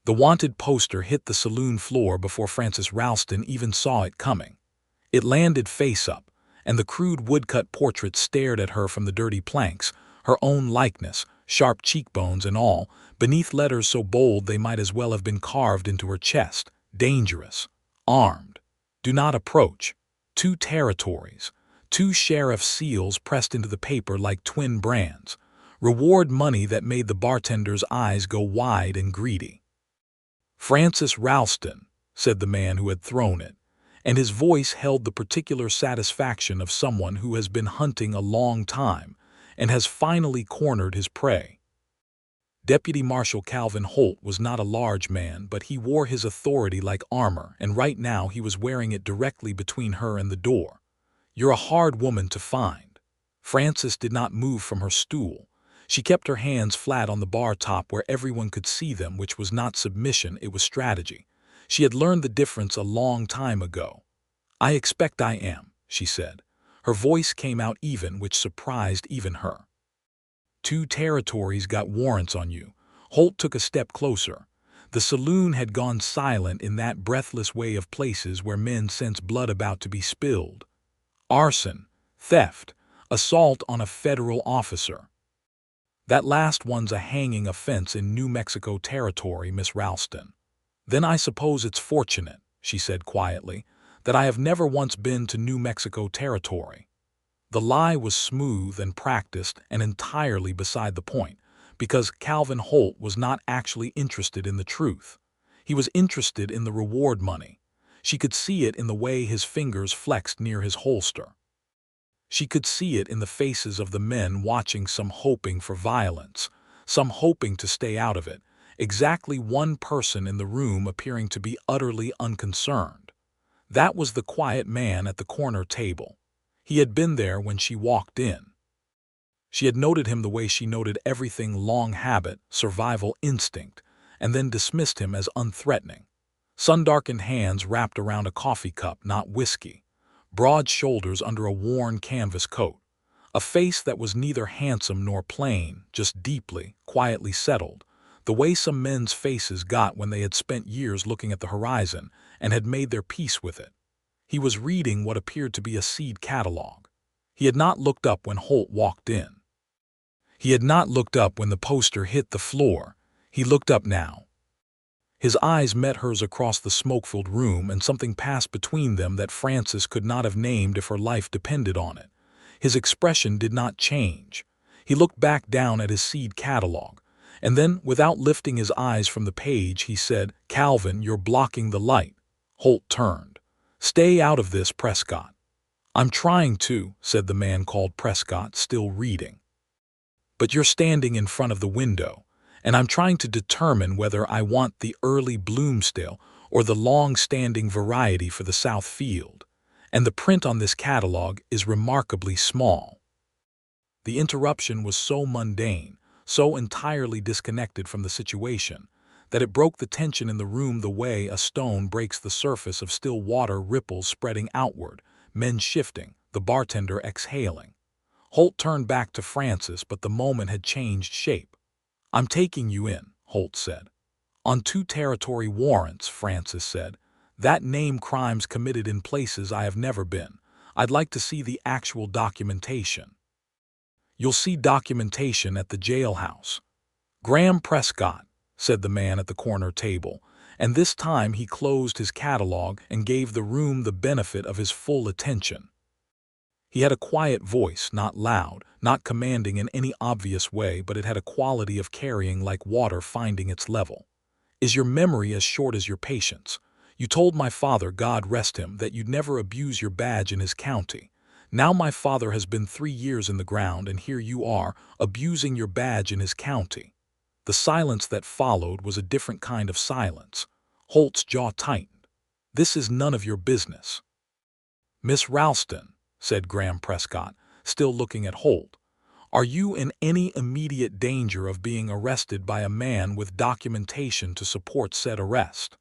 The wanted poster hit the saloon floor before Frances Ralston even saw it coming. It landed face up, and the crude woodcut portrait stared at her from the dirty planks, her own likeness, sharp cheekbones and all, beneath letters so bold they might as well have been carved into her chest. Dangerous. Armed. Do not approach. 2 territories. 2 sheriff seals pressed into the paper like twin brands. Reward money that made the bartender's eyes go wide and greedy. "Frances Ralston," said the man who had thrown it, and his voice held the particular satisfaction of someone who has been hunting a long time and has finally cornered his prey. Deputy Marshal Calvin Holt was not a large man, but he wore his authority like armor, and right now he was wearing it directly between her and the door. "You're a hard woman to find." Frances did not move from her stool. She kept her hands flat on the bar top where everyone could see them, which was not submission, it was strategy. She had learned the difference a long time ago. "I expect I am," she said. Her voice came out even, which surprised even her. "2 territories got warrants on you." Holt took a step closer. The saloon had gone silent in that breathless way of places where men sense blood about to be spilled. "Arson, theft, assault on a federal officer." "That last one's a hanging offense in New Mexico Territory, Miss Ralston." "Then I suppose it's fortunate," she said quietly, "that I have never once been to New Mexico Territory." The lie was smooth and practiced and entirely beside the point, because Calvin Holt was not actually interested in the truth. He was interested in the reward money. She could see it in the way his fingers flexed near his holster. She could see it in the faces of the men watching, some hoping for violence, some hoping to stay out of it, exactly one person in the room appearing to be utterly unconcerned. That was the quiet man at the corner table. He had been there when she walked in. She had noted him the way she noted everything: long habit, survival instinct, and then dismissed him as unthreatening. Sun-darkened hands wrapped around a coffee cup, not whiskey. Broad shoulders under a worn canvas coat. A face that was neither handsome nor plain, just deeply, quietly settled, the way some men's faces got when they had spent years looking at the horizon and had made their peace with it. He was reading what appeared to be a seed catalog. He had not looked up when Holt walked in. He had not looked up when the poster hit the floor. He looked up now. His eyes met hers across the smoke-filled room, and something passed between them that Frances could not have named if her life depended on it. His expression did not change. He looked back down at his seed catalog, and then, without lifting his eyes from the page, he said, "Calvin, you're blocking the light." Holt turned. "Stay out of this, Prescott." "I'm trying to," said the man called Prescott, still reading. "But you're standing in front of the window, and I'm trying to determine whether I want the early Bloomsdale or the long-standing variety for the South Field, and the print on this catalog is remarkably small." The interruption was so mundane, so entirely disconnected from the situation, that it broke the tension in the room the way a stone breaks the surface of still water, ripples spreading outward, men shifting, the bartender exhaling. Holt turned back to Frances, but the moment had changed shape. "I'm taking you in," Holt said. "On 2 territory warrants," Frances said. "That name crimes committed in places I have never been. I'd like to see the actual documentation." "You'll see documentation at the jailhouse." "Graham Prescott," said the man at the corner table, and this time he closed his catalog and gave the room the benefit of his full attention. He had a quiet voice, not loud, not commanding in any obvious way, but it had a quality of carrying like water finding its level. "Is your memory as short as your patience? You told my father, God rest him, that you'd never abuse your badge in his county. Now my father has been 3 years in the ground, and here you are, abusing your badge in his county." The silence that followed was a different kind of silence. Holt's jaw tightened. "This is none of your business." "Miss Ralston," said Graham Prescott, still looking at Holt, "are you in any immediate danger of being arrested by a man with documentation to support said arrest?"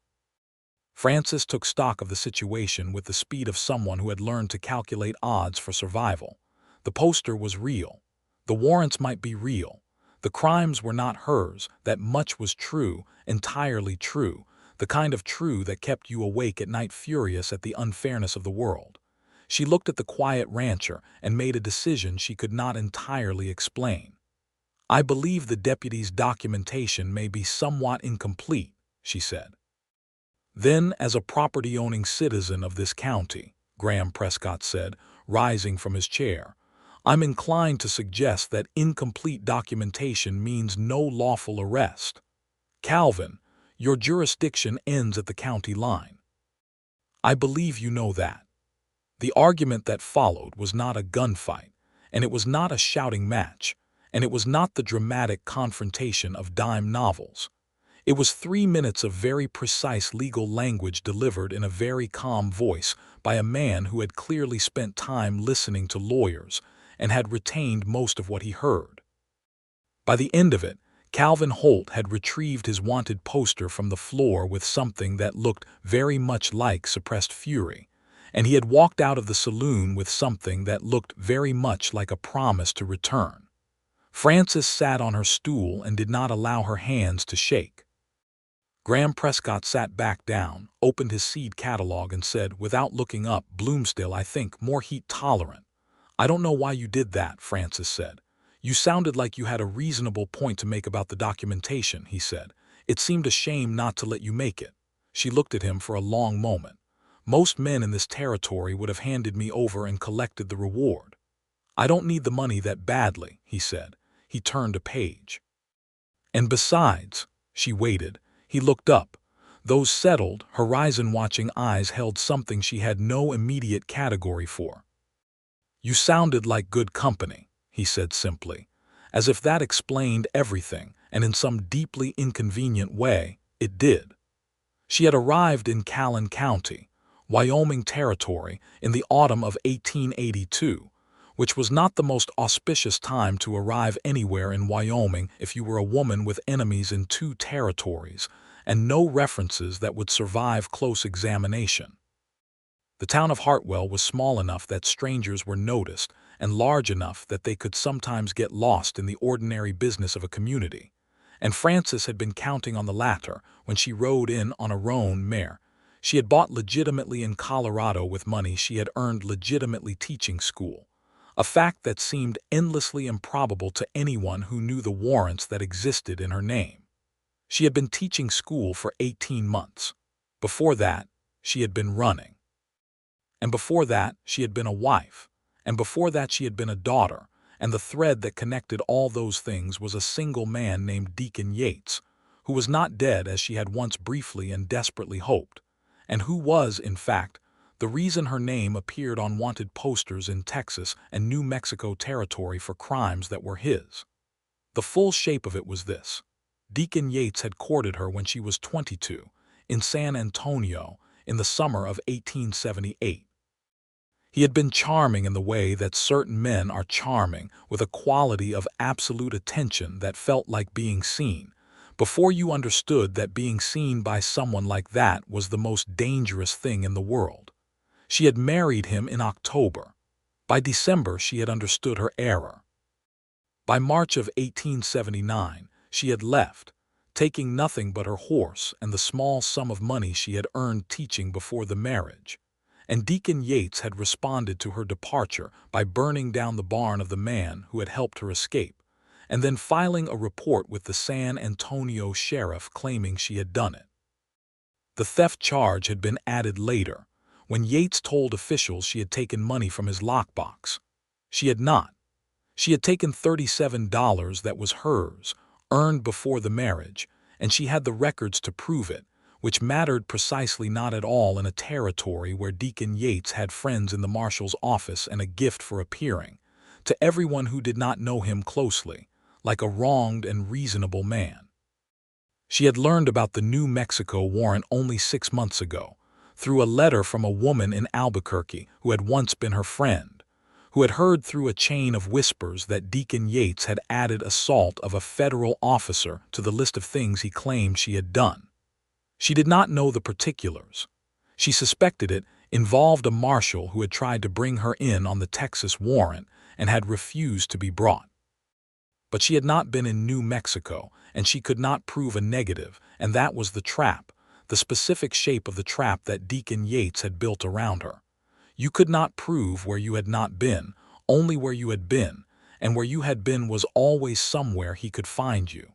Frances took stock of the situation with the speed of someone who had learned to calculate odds for survival. The poster was real. The warrants might be real. The crimes were not hers, that much was true, entirely true, the kind of true that kept you awake at night furious at the unfairness of the world. She looked at the quiet rancher and made a decision she could not entirely explain. "I believe the deputy's documentation may be somewhat incomplete," she said. "Then, as a property-owning citizen of this county," Graham Prescott said, rising from his chair, "I'm inclined to suggest that incomplete documentation means no lawful arrest. Calvin, your jurisdiction ends at the county line. I believe you know that." The argument that followed was not a gunfight, and it was not a shouting match, and it was not the dramatic confrontation of dime novels. It was 3 minutes of very precise legal language delivered in a very calm voice by a man who had clearly spent time listening to lawyers and had retained most of what he heard. By the end of it, Calvin Holt had retrieved his wanted poster from the floor with something that looked very much like suppressed fury, and he had walked out of the saloon with something that looked very much like a promise to return. Frances sat on her stool and did not allow her hands to shake. Graham Prescott sat back down, opened his seed catalog and said, without looking up, "Bloomstill, I think, more heat tolerant." "I don't know why you did that," Frances said. "You sounded like you had a reasonable point to make about the documentation," he said. "It seemed a shame not to let you make it." She looked at him for a long moment. "Most men in this territory would have handed me over and collected the reward." "I don't need the money that badly," he said. He turned a page. "And besides," she waited. He looked up. Those settled, horizon-watching eyes held something she had no immediate category for. "You sounded like good company," he said simply, as if that explained everything, and in some deeply inconvenient way, it did. She had arrived in Callan County, Wyoming Territory, in the autumn of 1882, which was not the most auspicious time to arrive anywhere in Wyoming if you were a woman with enemies in 2 territories and no references that would survive close examination. The town of Hartwell was small enough that strangers were noticed and large enough that they could sometimes get lost in the ordinary business of a community, and Frances had been counting on the latter when she rode in on a roan mare she had bought legitimately in Colorado with money she had earned legitimately teaching school, a fact that seemed endlessly improbable to anyone who knew the warrants that existed in her name. She had been teaching school for 18 months. Before that, she had been running. And before that, she had been a wife. And before that, she had been a daughter. And the thread that connected all those things was a single man named Deacon Yates, who was not dead as she had once briefly and desperately hoped, and who was, in fact, the reason her name appeared on wanted posters in Texas and New Mexico Territory for crimes that were his. The full shape of it was this. Deacon Yates had courted her when she was 22, in San Antonio, in the summer of 1878. He had been charming in the way that certain men are charming, with a quality of absolute attention that felt like being seen, before you understood that being seen by someone like that was the most dangerous thing in the world. She had married him in October. By December she had understood her error. By March of 1879, she had left, taking nothing but her horse and the small sum of money she had earned teaching before the marriage, and Deacon Yates had responded to her departure by burning down the barn of the man who had helped her escape, and then filing a report with the San Antonio sheriff claiming she had done it. The theft charge had been added later, when Yates told officials she had taken money from his lockbox. She had not. She had taken $37 that was hers, earned before the marriage, and she had the records to prove it, which mattered precisely not at all in a territory where Deacon Yates had friends in the marshal's office and a gift for appearing, to everyone who did not know him closely, like a wronged and reasonable man. She had learned about the New Mexico warrant only 6 months ago, through a letter from a woman in Albuquerque who had once been her friend, who had heard through a chain of whispers that Deacon Yates had added assault of a federal officer to the list of things he claimed she had done. She did not know the particulars. She suspected it involved a marshal who had tried to bring her in on the Texas warrant and had refused to be brought. But she had not been in New Mexico, and she could not prove a negative, and that was the trap, the specific shape of the trap that Deacon Yates had built around her. You could not prove where you had not been, only where you had been, and where you had been was always somewhere he could find you.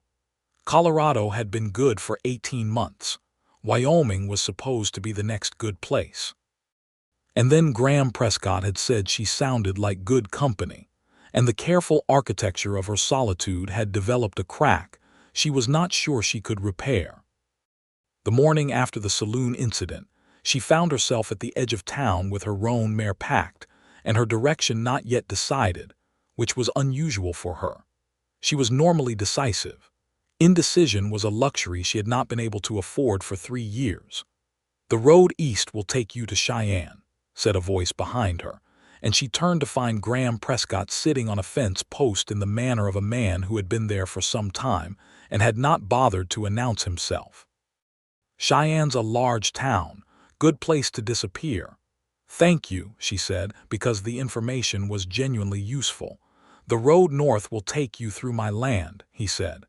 Colorado had been good for 18 months. Wyoming was supposed to be the next good place. And then Graham Prescott had said she sounded like good company, and the careful architecture of her solitude had developed a crack she was not sure she could repair. The morning after the saloon incident, she found herself at the edge of town with her roan mare packed, and her direction not yet decided, which was unusual for her. She was normally decisive. Indecision was a luxury she had not been able to afford for 3 years. "The road east will take you to Cheyenne," said a voice behind her, and she turned to find Graham Prescott sitting on a fence post in the manner of a man who had been there for some time and had not bothered to announce himself. "Cheyenne's a large town, good place to disappear." "Thank you," she said, because the information was genuinely useful. "The road north will take you through my land," he said.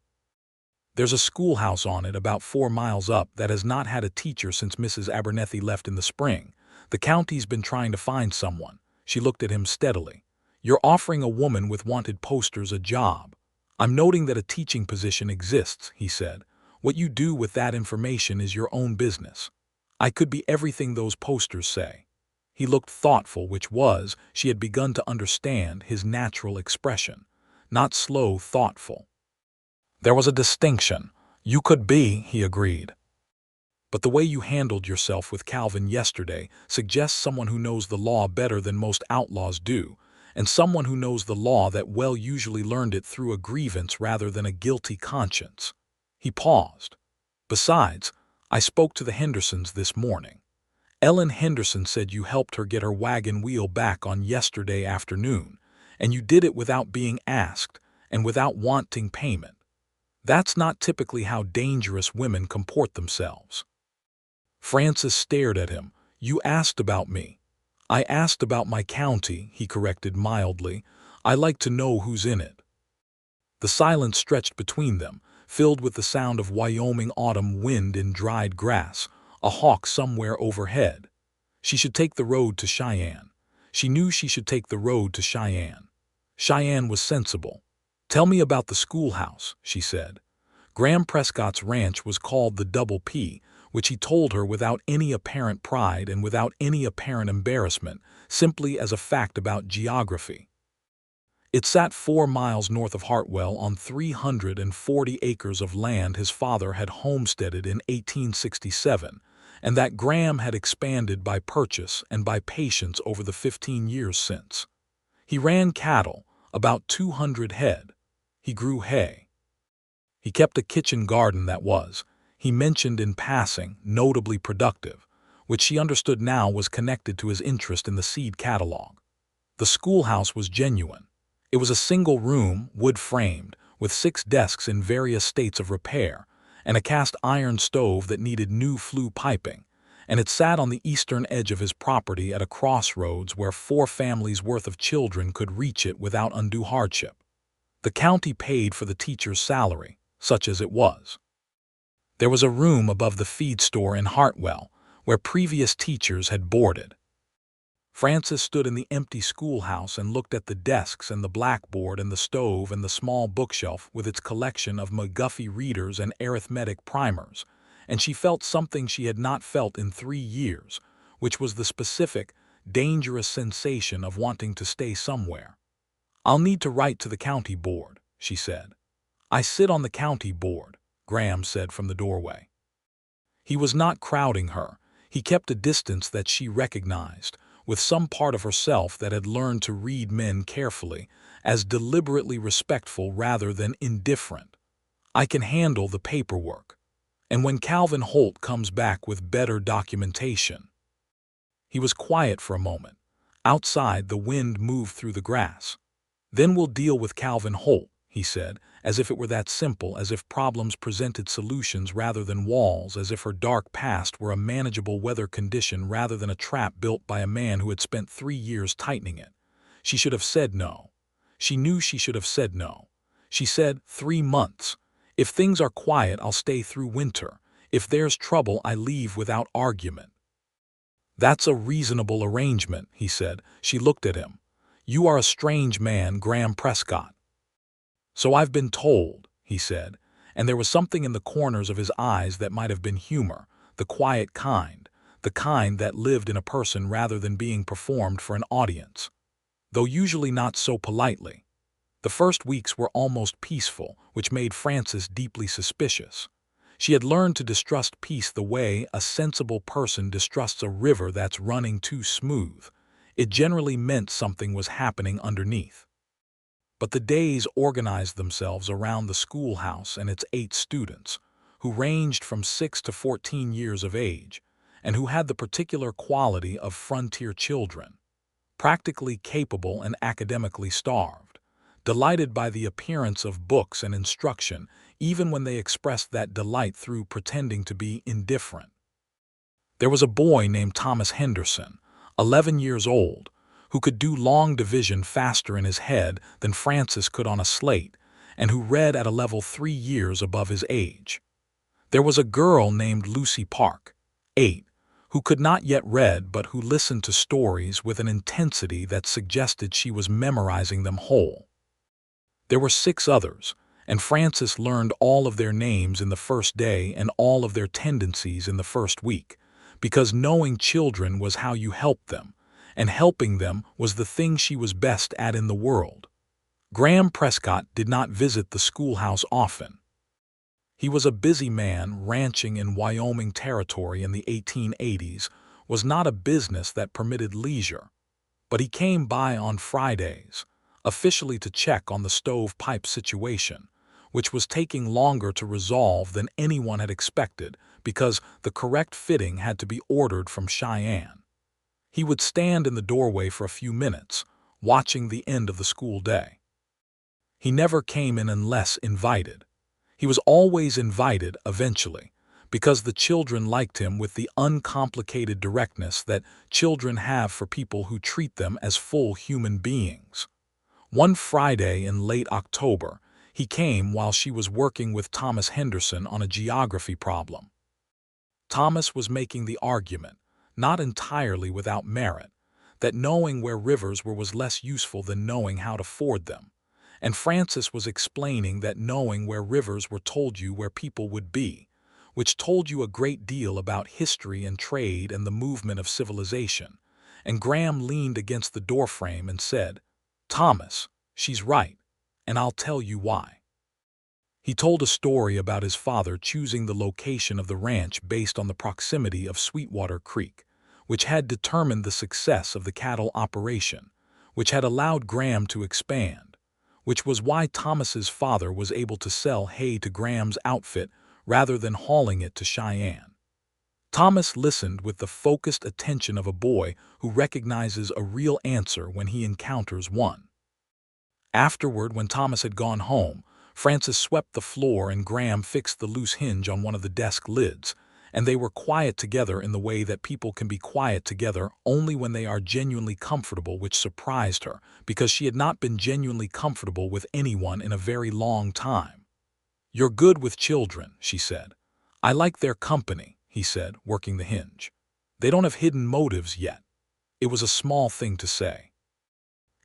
"There's a schoolhouse on it about 4 miles up that has not had a teacher since Mrs. Abernethy left in the spring. The county's been trying to find someone." She looked at him steadily. "You're offering a woman with wanted posters a job." "I'm noting that a teaching position exists," he said. "What you do with that information is your own business. I could be everything those posters say." He looked thoughtful, which was, she had begun to understand, his natural expression. Not slow, thoughtful. There was a distinction. "You could be," he agreed. "But the way you handled yourself with Calvin yesterday suggests someone who knows the law better than most outlaws do, and someone who knows the law that well usually learned it through a grievance rather than a guilty conscience." He paused. "Besides, I spoke to the Hendersons this morning. Ellen Henderson said you helped her get her wagon wheel back on yesterday afternoon, and you did it without being asked and without wanting payment. That's not typically how dangerous women comport themselves." Francis stared at him. "You asked about me." "I asked about my county," he corrected mildly. "I like to know who's in it." The silence stretched between them, filled with the sound of Wyoming autumn wind in dried grass, a hawk somewhere overhead. She should take the road to Cheyenne. She knew she should take the road to Cheyenne. Cheyenne was sensible. "Tell me about the schoolhouse," she said. Graham Prescott's ranch was called the Double P, which he told her without any apparent pride and without any apparent embarrassment, simply as a fact about geography. It sat 4 miles north of Hartwell on 340 acres of land his father had homesteaded in 1867, and that Graham had expanded by purchase and by patience over the 15 years since. He ran cattle, about 200 head. He grew hay. He kept a kitchen garden that was, he mentioned in passing, notably productive, which she understood now was connected to his interest in the seed catalog. The schoolhouse was genuine. It was a single room, wood-framed, with 6 desks in various states of repair, and a cast-iron stove that needed new flue piping, and it sat on the eastern edge of his property at a crossroads where 4 families' worth of children could reach it without undue hardship. The county paid for the teacher's salary, such as it was. There was a room above the feed store in Hartwell, where previous teachers had boarded. Francis stood in the empty schoolhouse and looked at the desks and the blackboard and the stove and the small bookshelf with its collection of McGuffey readers and arithmetic primers, and she felt something she had not felt in 3 years, which was the specific, dangerous sensation of wanting to stay somewhere. "I'll need to write to the county board," she said. "I sit on the county board," Graham said from the doorway. He was not crowding her. He kept a distance that she recognized, with some part of herself that had learned to read men carefully, as deliberately respectful rather than indifferent. "I can handle the paperwork. And when Calvin Holt comes back with better documentation." He was quiet for a moment. Outside, the wind moved through the grass. "Then we'll deal with Calvin Holt," he said, as if it were that simple, as if problems presented solutions rather than walls, as if her dark past were a manageable weather condition rather than a trap built by a man who had spent 3 years tightening it. She should have said no. She knew she should have said no. She said, 3 months. If things are quiet, I'll stay through winter. If there's trouble, I leave without argument. That's a reasonable arrangement, he said. She looked at him. You are a strange man, Graham Prescott. So I've been told, he said, and there was something in the corners of his eyes that might have been humor, the quiet kind, the kind that lived in a person rather than being performed for an audience, though usually not so politely. The first weeks were almost peaceful, which made Frances deeply suspicious. She had learned to distrust peace the way a sensible person distrusts a river that's running too smooth. It generally meant something was happening underneath. But the days organized themselves around the schoolhouse and its 8 students, who ranged from 6 to 14 years of age, and who had the particular quality of frontier children, practically capable and academically starved, delighted by the appearance of books and instruction, even when they expressed that delight through pretending to be indifferent. There was a boy named Thomas Henderson, 11 years old, who could do long division faster in his head than Frances could on a slate, and who read at a level 3 years above his age. There was a girl named Lucy Park, 8, who could not yet read but who listened to stories with an intensity that suggested she was memorizing them whole. There were 6 others, and Frances learned all of their names in the first day and all of their tendencies in the first week, because knowing children was how you helped them, and helping them was the thing she was best at in the world. Graham Prescott did not visit the schoolhouse often. He was a busy man. Ranching in Wyoming Territory in the 1880s was not a business that permitted leisure, but he came by on Fridays, officially to check on the stovepipe situation, which was taking longer to resolve than anyone had expected because the correct fitting had to be ordered from Cheyenne. He would stand in the doorway for a few minutes, watching the end of the school day. He never came in unless invited. He was always invited eventually, because the children liked him with the uncomplicated directness that children have for people who treat them as full human beings. One Friday in late October, he came while she was working with Thomas Henderson on a geography problem. Thomas was making the argument, not entirely without merit, that knowing where rivers were was less useful than knowing how to ford them, and Frances was explaining that knowing where rivers were told you where people would be, which told you a great deal about history and trade and the movement of civilization, and Graham leaned against the doorframe and said, "Thomas, she's right, and I'll tell you why." He told a story about his father choosing the location of the ranch based on the proximity of Sweetwater Creek, which had determined the success of the cattle operation, which had allowed Graham to expand, which was why Thomas's father was able to sell hay to Graham's outfit rather than hauling it to Cheyenne. Thomas listened with the focused attention of a boy who recognizes a real answer when he encounters one. Afterward, when Thomas had gone home, Frances swept the floor and Graham fixed the loose hinge on one of the desk lids, and they were quiet together in the way that people can be quiet together only when they are genuinely comfortable, which surprised her, because she had not been genuinely comfortable with anyone in a very long time. "You're good with children," she said. "I like their company," he said, working the hinge. "They don't have hidden motives yet." It was a small thing to say.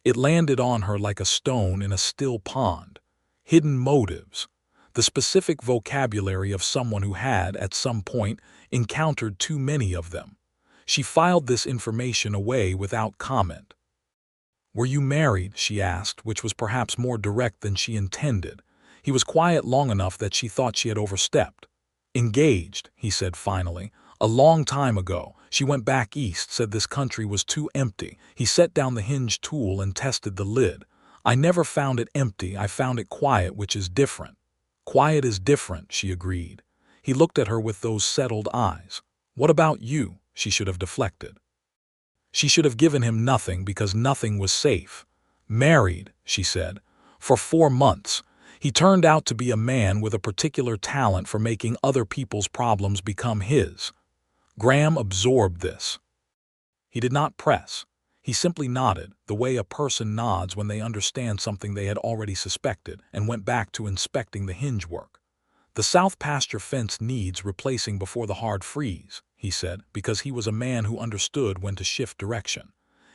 It landed on her like a stone in a still pond. Hidden motives. The specific vocabulary of someone who had, at some point, encountered too many of them. She filed this information away without comment. "Were you married?" she asked, which was perhaps more direct than she intended. He was quiet long enough that she thought she had overstepped. "Engaged," he said finally. "A long time ago. She went back east, said this country was too empty." He set down the hinge tool and tested the lid. "I never found it empty, I found it quiet, which is different." "Quiet is different," she agreed. He looked at her with those settled eyes. "What about you?" She should have deflected. She should have given him nothing because nothing was safe. "Married," she said. "For 4 months. He turned out to be a man with a particular talent for making other people's problems become his." Graham absorbed this. He did not press. He simply nodded, the way a person nods when they understand something they had already suspected, and went back to inspecting the hinge work. "The south pasture fence needs replacing before the hard freeze," he said, because he was a man who understood when to shift direction.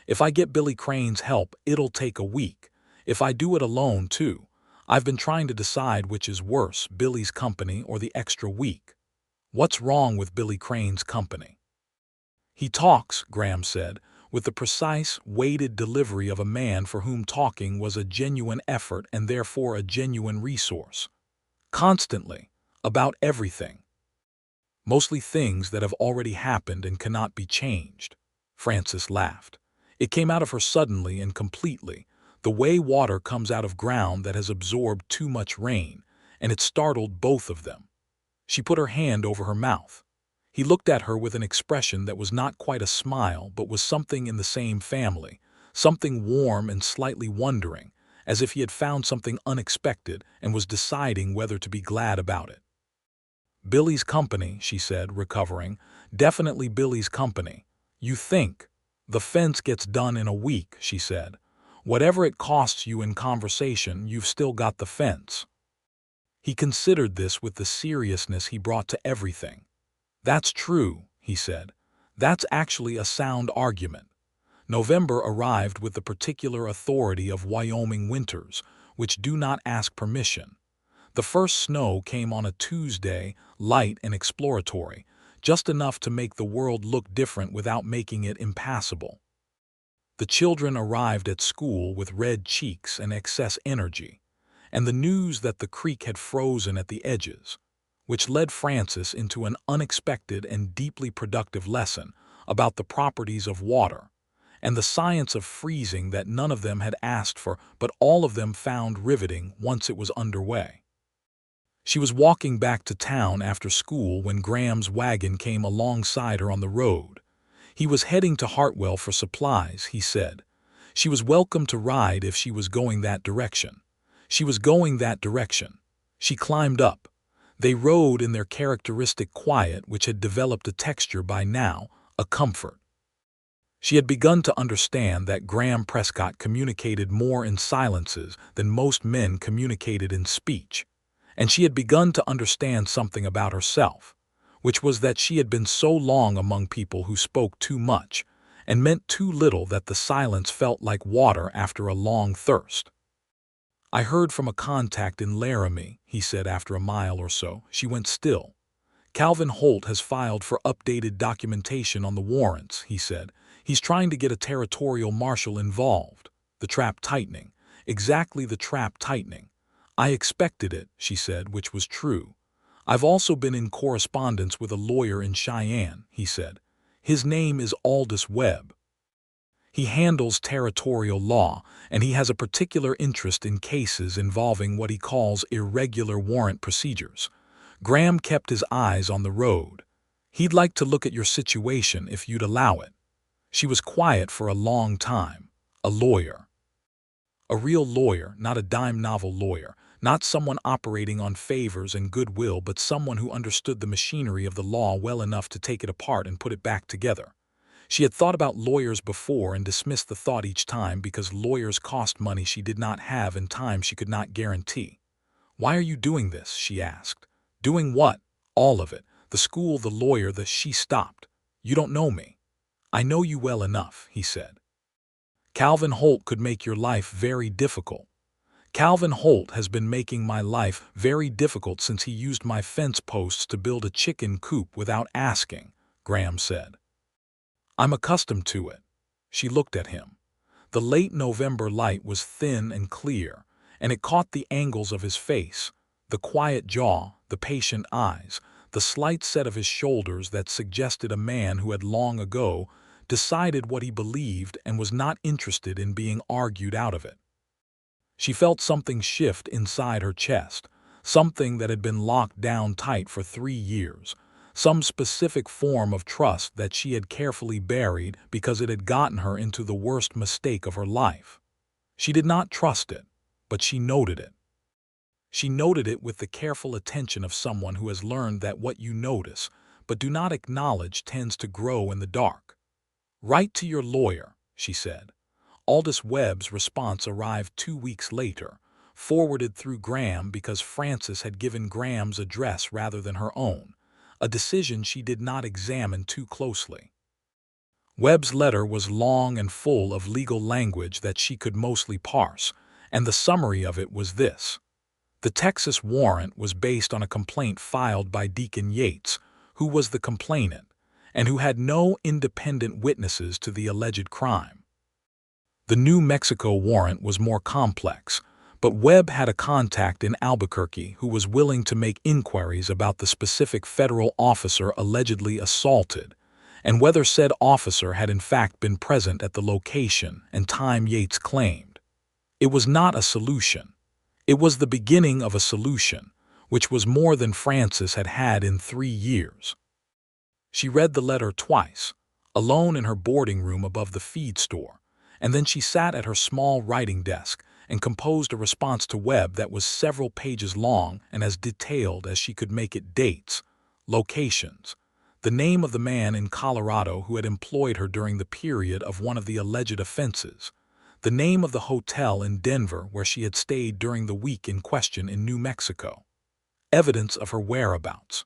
"If I get Billy Crane's help, it'll take a week. If I do it alone, too. I've been trying to decide which is worse, Billy's company or the extra week." "What's wrong with Billy Crane's company?" "He talks," Graham said, with the precise, weighted delivery of a man for whom talking was a genuine effort and therefore a genuine resource. "Constantly. About everything. Mostly things that have already happened and cannot be changed." Frances laughed. It came out of her suddenly and completely, the way water comes out of ground that has absorbed too much rain, and it startled both of them. She put her hand over her mouth. He looked at her with an expression that was not quite a smile but was something in the same family, something warm and slightly wondering, as if he had found something unexpected and was deciding whether to be glad about it. "Billy's company," she said, recovering. "Definitely Billy's company. You think. The fence gets done in a week," she said. "Whatever it costs you in conversation, you've still got the fence." He considered this with the seriousness he brought to everything. "That's true," he said. "That's actually a sound argument." November arrived with the particular authority of Wyoming winters, which do not ask permission. The first snow came on a Tuesday, light and exploratory, just enough to make the world look different without making it impassable. The children arrived at school with red cheeks and excess energy, and the news that the creek had frozen at the edges, which led Frances into an unexpected and deeply productive lesson about the properties of water, and the science of freezing that none of them had asked for, but all of them found riveting once it was underway. She was walking back to town after school when Graham's wagon came alongside her on the road. He was heading to Hartwell for supplies, he said. She was welcome to ride if she was going that direction. She was going that direction. She climbed up. They rode in their characteristic quiet, which had developed a texture by now, a comfort. She had begun to understand that Graham Prescott communicated more in silences than most men communicated in speech, and she had begun to understand something about herself, which was that she had been so long among people who spoke too much and meant too little that the silence felt like water after a long thirst. "I heard from a contact in Laramie," he said after a mile or so. She went still. "Calvin Holt has filed for updated documentation on the warrants," he said. "He's trying to get a territorial marshal involved." The trap tightening. Exactly, the trap tightening. "I expected it," she said, which was true. "I've also been in correspondence with a lawyer in Cheyenne," he said. "His name is Aldous Webb. He handles territorial law, and he has a particular interest in cases involving what he calls irregular warrant procedures." Graham kept his eyes on the road. "He'd like to look at your situation if you'd allow it." She was quiet for a long time. "A lawyer." A real lawyer, not a dime novel lawyer, not someone operating on favors and goodwill, but someone who understood the machinery of the law well enough to take it apart and put it back together. She had thought about lawyers before and dismissed the thought each time because lawyers cost money she did not have and time she could not guarantee. "Why are you doing this?" she asked. "Doing what?" "All of it. The school, the lawyer, She stopped. "You don't know me." "I know you well enough," he said. "Calvin Holt could make your life very difficult." "Calvin Holt has been making my life very difficult since he used my fence posts to build a chicken coop without asking," Graham said. "I'm accustomed to it." She looked at him. The late November light was thin and clear, and it caught the angles of his face, the quiet jaw, the patient eyes, the slight set of his shoulders that suggested a man who had long ago decided what he believed and was not interested in being argued out of it. She felt something shift inside her chest, something that had been locked down tight for 3 years, some specific form of trust that she had carefully buried because it had gotten her into the worst mistake of her life. She did not trust it, but she noted it. She noted it with the careful attention of someone who has learned that what you notice but do not acknowledge tends to grow in the dark. "Write to your lawyer," she said. Aldous Webb's response arrived 2 weeks later, forwarded through Graham because Frances had given Graham's address rather than her own, a decision she did not examine too closely. Webb's letter was long and full of legal language that she could mostly parse, and the summary of it was this. The Texas warrant was based on a complaint filed by Deacon Yates, who was the complainant, and who had no independent witnesses to the alleged crime. The New Mexico warrant was more complex, but Webb had a contact in Albuquerque who was willing to make inquiries about the specific federal officer allegedly assaulted, and whether said officer had in fact been present at the location and time Yates claimed. It was not a solution. It was the beginning of a solution, which was more than Frances had had in 3 years. She read the letter twice, alone in her boarding room above the feed store, and then she sat at her small writing desk and composed a response to Webb that was several pages long and as detailed as she could make it: dates, locations, the name of the man in Colorado who had employed her during the period of one of the alleged offenses, the name of the hotel in Denver where she had stayed during the week in question in New Mexico, evidence of her whereabouts.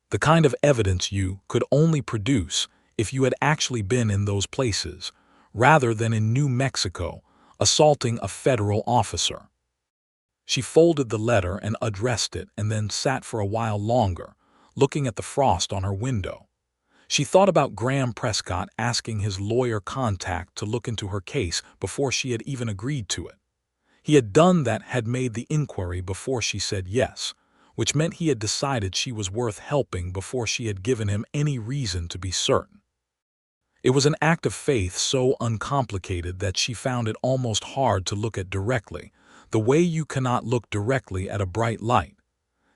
The kind of evidence you could only produce if you had actually been in those places, rather than in New Mexico, assaulting a federal officer. She folded the letter and addressed it and then sat for a while longer, looking at the frost on her window. She thought about Graham Prescott asking his lawyer contact to look into her case before she had even agreed to it. He had done that, had made the inquiry before she said yes, which meant he had decided she was worth helping before she had given him any reason to be certain. It was an act of faith so uncomplicated that she found it almost hard to look at directly, the way you cannot look directly at a bright light.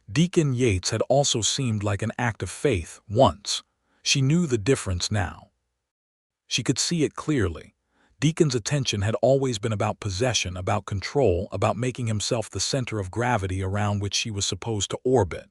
Deacon Yates had also seemed like an act of faith once. She knew the difference now. She could see it clearly. Deacon's attention had always been about possession, about control, about making himself the center of gravity around which she was supposed to orbit.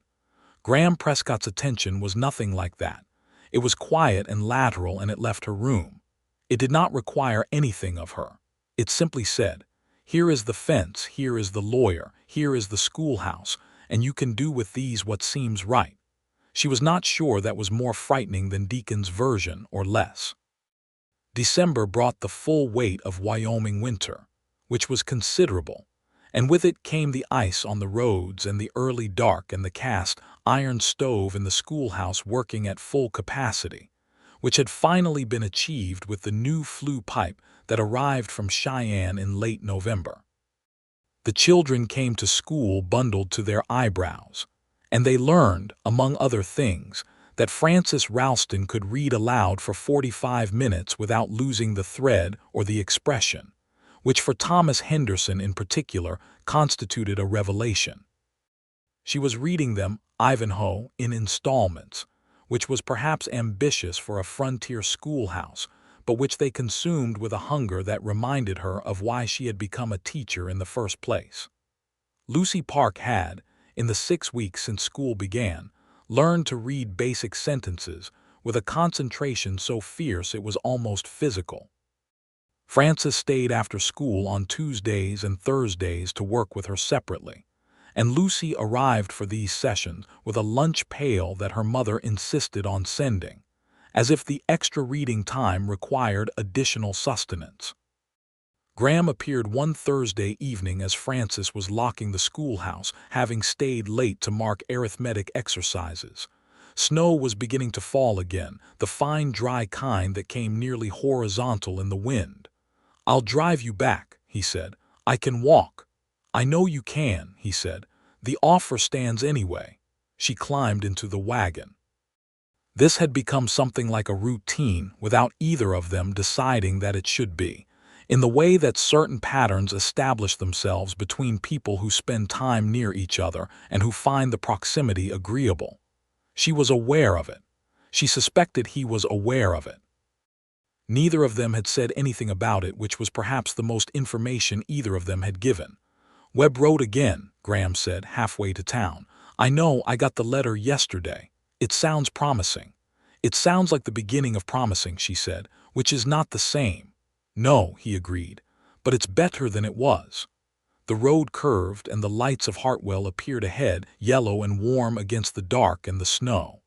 Graham Prescott's attention was nothing like that. It was quiet and lateral, and it left her room. It did not require anything of her. It simply said, "Here is the fence, here is the lawyer, here is the schoolhouse, and you can do with these what seems right." She was not sure that was more frightening than Deacon's version or less. December brought the full weight of Wyoming winter, which was considerable, and with it came the ice on the roads and the early dark and the cast iron stove in the schoolhouse working at full capacity, which had finally been achieved with the new flue pipe that arrived from Cheyenne in late November. The children came to school bundled to their eyebrows, and they learned, among other things, that Frances Ralston could read aloud for 45 minutes without losing the thread or the expression, which for Thomas Henderson in particular constituted a revelation. She was reading them Ivanhoe in installments, which was perhaps ambitious for a frontier schoolhouse, but which they consumed with a hunger that reminded her of why she had become a teacher in the first place. Lucy Park had, in the 6 weeks since school began, learned to read basic sentences with a concentration so fierce it was almost physical. Frances stayed after school on Tuesdays and Thursdays to work with her separately, and Lucy arrived for these sessions with a lunch pail that her mother insisted on sending, as if the extra reading time required additional sustenance. Graham appeared one Thursday evening as Frances was locking the schoolhouse, having stayed late to mark arithmetic exercises. Snow was beginning to fall again, the fine dry kind that came nearly horizontal in the wind. "I'll drive you back," he said. "I can walk." "I know you can," he said. "The offer stands anyway." She climbed into the wagon. This had become something like a routine without either of them deciding that it should be, in the way that certain patterns establish themselves between people who spend time near each other and who find the proximity agreeable. She was aware of it. She suspected he was aware of it. Neither of them had said anything about it, which was perhaps the most information either of them had given. "Webb wrote again," Graham said, halfway to town. "I know, I got the letter yesterday. It sounds promising." "It sounds like the beginning of promising," she said, "which is not the same." "No," he agreed, "but it's better than it was." The road curved, and the lights of Hartwell appeared ahead, yellow and warm against the dark and the snow.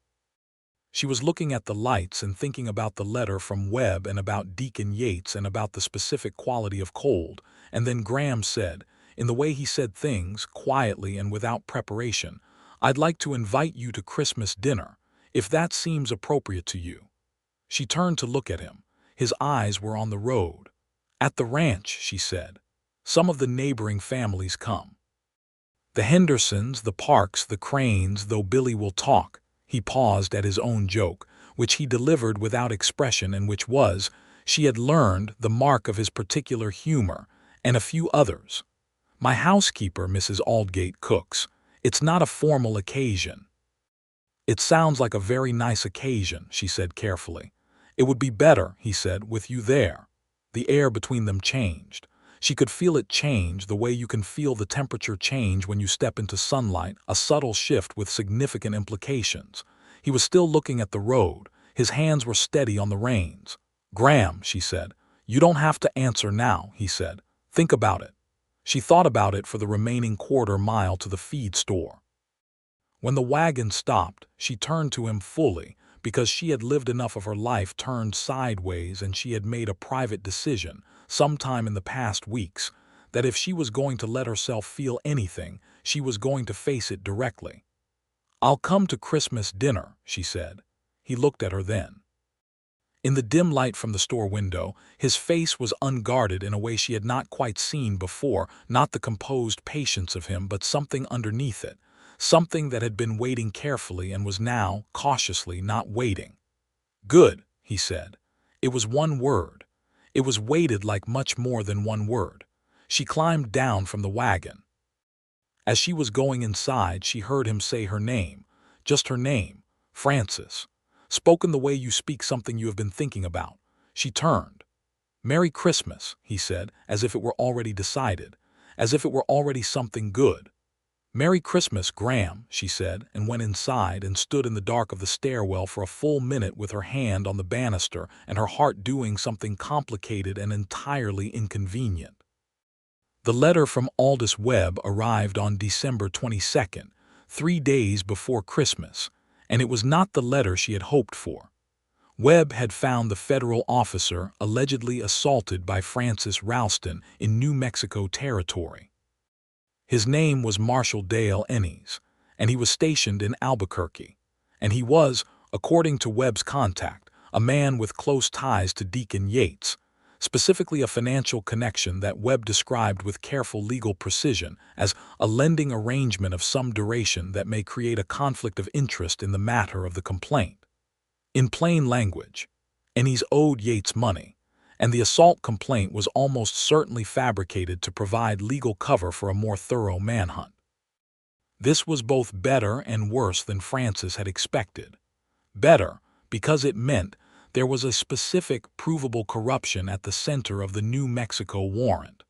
She was looking at the lights and thinking about the letter from Webb and about Deacon Yates and about the specific quality of cold, and then Graham said, in the way he said things, quietly and without preparation, "I'd like to invite you to Christmas dinner, if that seems appropriate to you." She turned to look at him. His eyes were on the road. "At the ranch," she said. "Some of the neighboring families come. The Hendersons, the Parks, the Cranes, though Billy will talk." He paused at his own joke, which he delivered without expression and which was, she had learned, the mark of his particular humor, "and a few others. My housekeeper, Mrs. Aldgate, cooks. It's not a formal occasion." "It sounds like a very nice occasion," she said carefully. "It would be better," he said, "with you there." The air between them changed. She could feel it change the way you can feel the temperature change when you step into sunlight, a subtle shift with significant implications. He was still looking at the road. His hands were steady on the reins. "Graham," she said. "You don't have to answer now," he said. "Think about it." She thought about it for the remaining quarter-mile to the feed store. When the wagon stopped, she turned to him fully, because she had lived enough of her life turned sideways, and she had made a private decision, sometime in the past weeks, that if she was going to let herself feel anything, she was going to face it directly. "I'll come to Christmas dinner," she said. He looked at her then. In the dim light from the store window, his face was unguarded in a way she had not quite seen before, not the composed patience of him, but something underneath it, something that had been waiting carefully and was now, cautiously, not waiting. "Good," he said. It was one word. It was weighted like much more than one word. She climbed down from the wagon. As she was going inside, she heard him say her name, just her name, Frances, spoken the way you speak something you have been thinking about. She turned. "Merry Christmas," he said, as if it were already decided, as if it were already something good. "Merry Christmas, Graham," she said, and went inside and stood in the dark of the stairwell for a full minute with her hand on the banister and her heart doing something complicated and entirely inconvenient. The letter from Aldous Webb arrived on December 22nd, 3 days before Christmas, and it was not the letter she had hoped for. Webb had found the federal officer allegedly assaulted by Francis Ralston in New Mexico Territory. His name was Marshall Dale Ennis, and he was stationed in Albuquerque, and he was, according to Webb's contact, a man with close ties to Deacon Yates, specifically a financial connection that Webb described with careful legal precision as a lending arrangement of some duration that may create a conflict of interest in the matter of the complaint. In plain language, Ennis owed Yates money, and the assault complaint was almost certainly fabricated to provide legal cover for a more thorough manhunt. This was both better and worse than Francis had expected. Better, because it meant there was a specific, provable corruption at the center of the New Mexico warrant.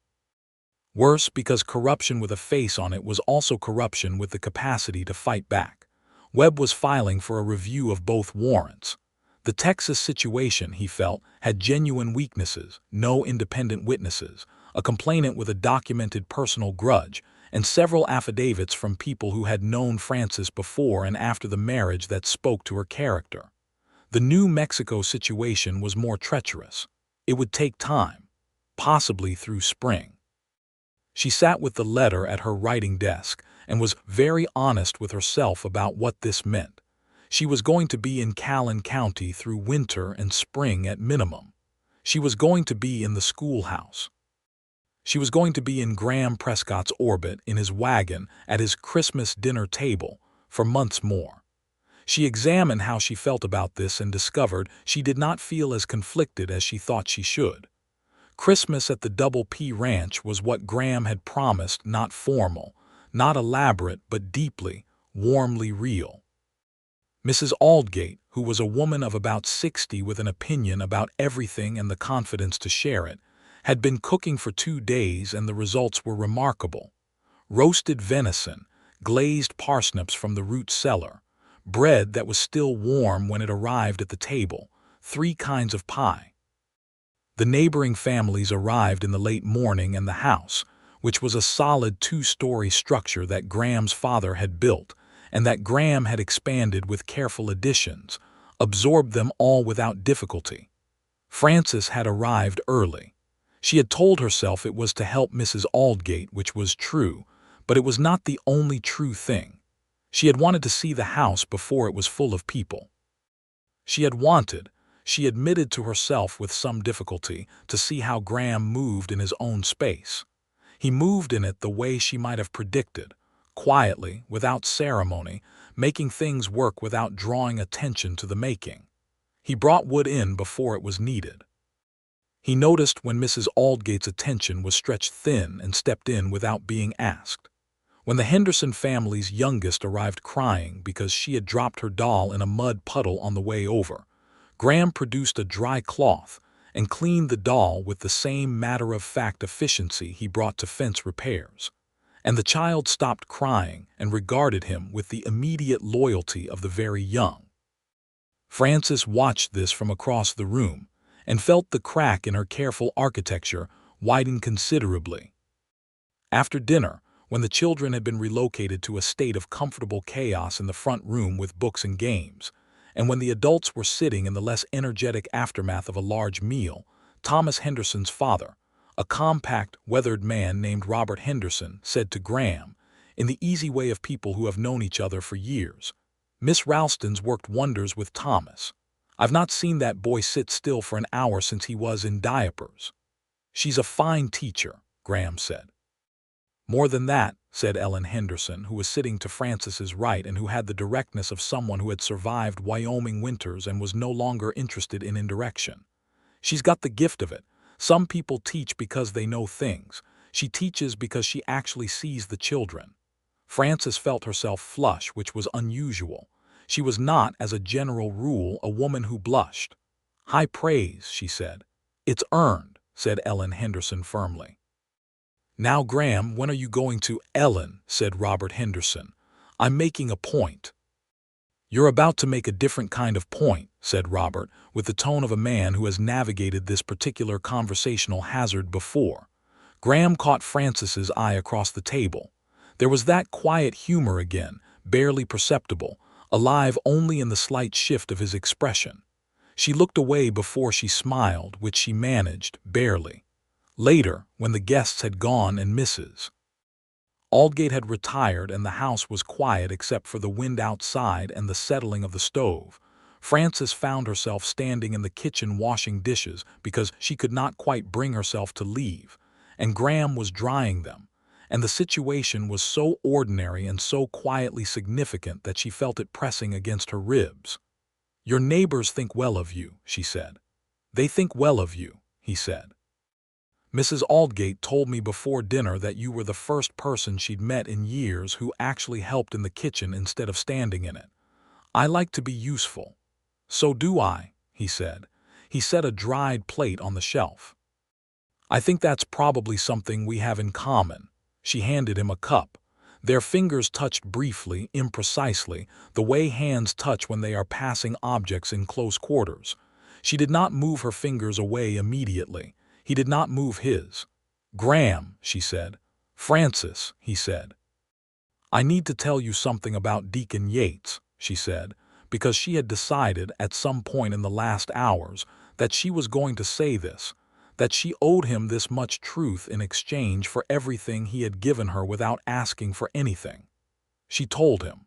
Worse, because corruption with a face on it was also corruption with the capacity to fight back. Webb was filing for a review of both warrants. The Texas situation, he felt, had genuine weaknesses, no independent witnesses, a complainant with a documented personal grudge, and several affidavits from people who had known Frances before and after the marriage that spoke to her character. The New Mexico situation was more treacherous. It would take time, possibly through spring. She sat with the letter at her writing desk and was very honest with herself about what this meant. She was going to be in Callan County through winter and spring at minimum. She was going to be in the schoolhouse. She was going to be in Graham Prescott's orbit, in his wagon, at his Christmas dinner table, for months more. She examined how she felt about this and discovered she did not feel as conflicted as she thought she should. Christmas at the Double P Ranch was what Graham had promised, not formal, not elaborate, but deeply, warmly real. Mrs. Aldgate, who was a woman of about 60 with an opinion about everything and the confidence to share it, had been cooking for 2 days, and the results were remarkable. Roasted venison, glazed parsnips from the root cellar, bread that was still warm when it arrived at the table, 3 kinds of pie. The neighboring families arrived in the late morning, and the house, which was a solid two-story structure that Graham's father had built and that Graham had expanded with careful additions, absorbed them all without difficulty. Frances had arrived early. She had told herself it was to help Mrs. Aldgate, which was true, but it was not the only true thing. She had wanted to see the house before it was full of people. She admitted to herself with some difficulty, to see how Graham moved in his own space. He moved in it the way she might have predicted, quietly, without ceremony, making things work without drawing attention to the making. He brought wood in before it was needed. He noticed when Mrs. Aldgate's attention was stretched thin and stepped in without being asked. When the Henderson family's youngest arrived crying because she had dropped her doll in a mud puddle on the way over, Graham produced a dry cloth and cleaned the doll with the same matter-of-fact efficiency he brought to fence repairs. And the child stopped crying and regarded him with the immediate loyalty of the very young. Frances watched this from across the room and felt the crack in her careful architecture widen considerably. After dinner, when the children had been relocated to a state of comfortable chaos in the front room with books and games, and when the adults were sitting in the less energetic aftermath of a large meal, Thomas Henderson's father, a compact, weathered man named Robert Henderson, said to Graham, in the easy way of people who have known each other for years, "Miss Ralston's worked wonders with Thomas. I've not seen that boy sit still for an hour since he was in diapers." "She's a fine teacher," Graham said. "More than that," said Ellen Henderson, who was sitting to Frances's right and who had the directness of someone who had survived Wyoming winters and was no longer interested in indirection. "She's got the gift of it. Some people teach because they know things. She teaches because she actually sees the children." Frances felt herself flush, which was unusual. She was not, as a general rule, a woman who blushed. "High praise," she said. "It's earned," said Ellen Henderson firmly. "Now, Graham, when are you going to—" "Ellen," said Robert Henderson, "I'm making a point." "You're about to make a different kind of point," said Robert, with the tone of a man who has navigated this particular conversational hazard before. Graham caught Frances's eye across the table. There was that quiet humor again, barely perceptible, alive only in the slight shift of his expression. She looked away before she smiled, which she managed, barely. Later, when the guests had gone and Mrs. Aldgate had retired and the house was quiet except for the wind outside and the settling of the stove, Frances found herself standing in the kitchen washing dishes because she could not quite bring herself to leave, and Graham was drying them, and the situation was so ordinary and so quietly significant that she felt it pressing against her ribs. "Your neighbors think well of you," she said. "They think well of you," he said. "Mrs. Aldgate told me before dinner that you were the first person she'd met in years who actually helped in the kitchen instead of standing in it. I like to be useful." "So do I," he said. He set a dried plate on the shelf. "I think that's probably something we have in common." She handed him a cup. Their fingers touched briefly, imprecisely, the way hands touch when they are passing objects in close quarters. She did not move her fingers away immediately. He did not move his. "Graham," she said. "Frances," he said. "I need to tell you something about Deacon Yates," she said, because she had decided at some point in the last hours that she was going to say this, that she owed him this much truth in exchange for everything he had given her without asking for anything. She told him.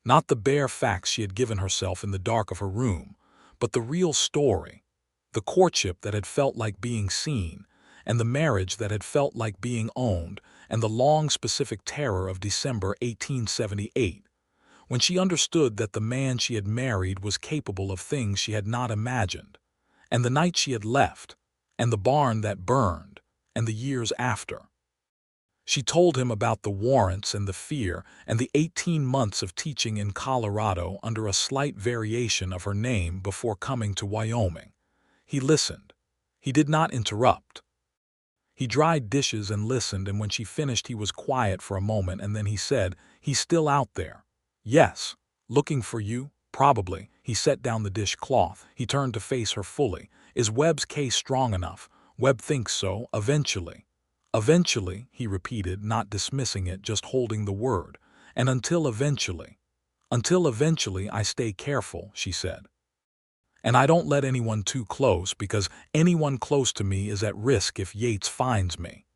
Not the bare facts she had given herself in the dark of her room, but the real story. The courtship that had felt like being seen, and the marriage that had felt like being owned, and the long specific terror of December 1878, when she understood that the man she had married was capable of things she had not imagined, and the night she had left, and the barn that burned, and the years after. She told him about the warrants and the fear and the 18 months of teaching in Colorado under a slight variation of her name before coming to Wyoming. He listened. He did not interrupt. He dried dishes and listened, and when she finished he was quiet for a moment, and then he said, "He's still out there." "Yes, looking for you, probably. He set down the dishcloth. He turned to face her fully. Is Webb's case strong enough? Webb thinks so, eventually. Eventually, he repeated, not dismissing it, just holding the word. And until eventually. Until eventually I stay careful, she said. And I don't let anyone too close, because anyone close to me is at risk if Yates finds me.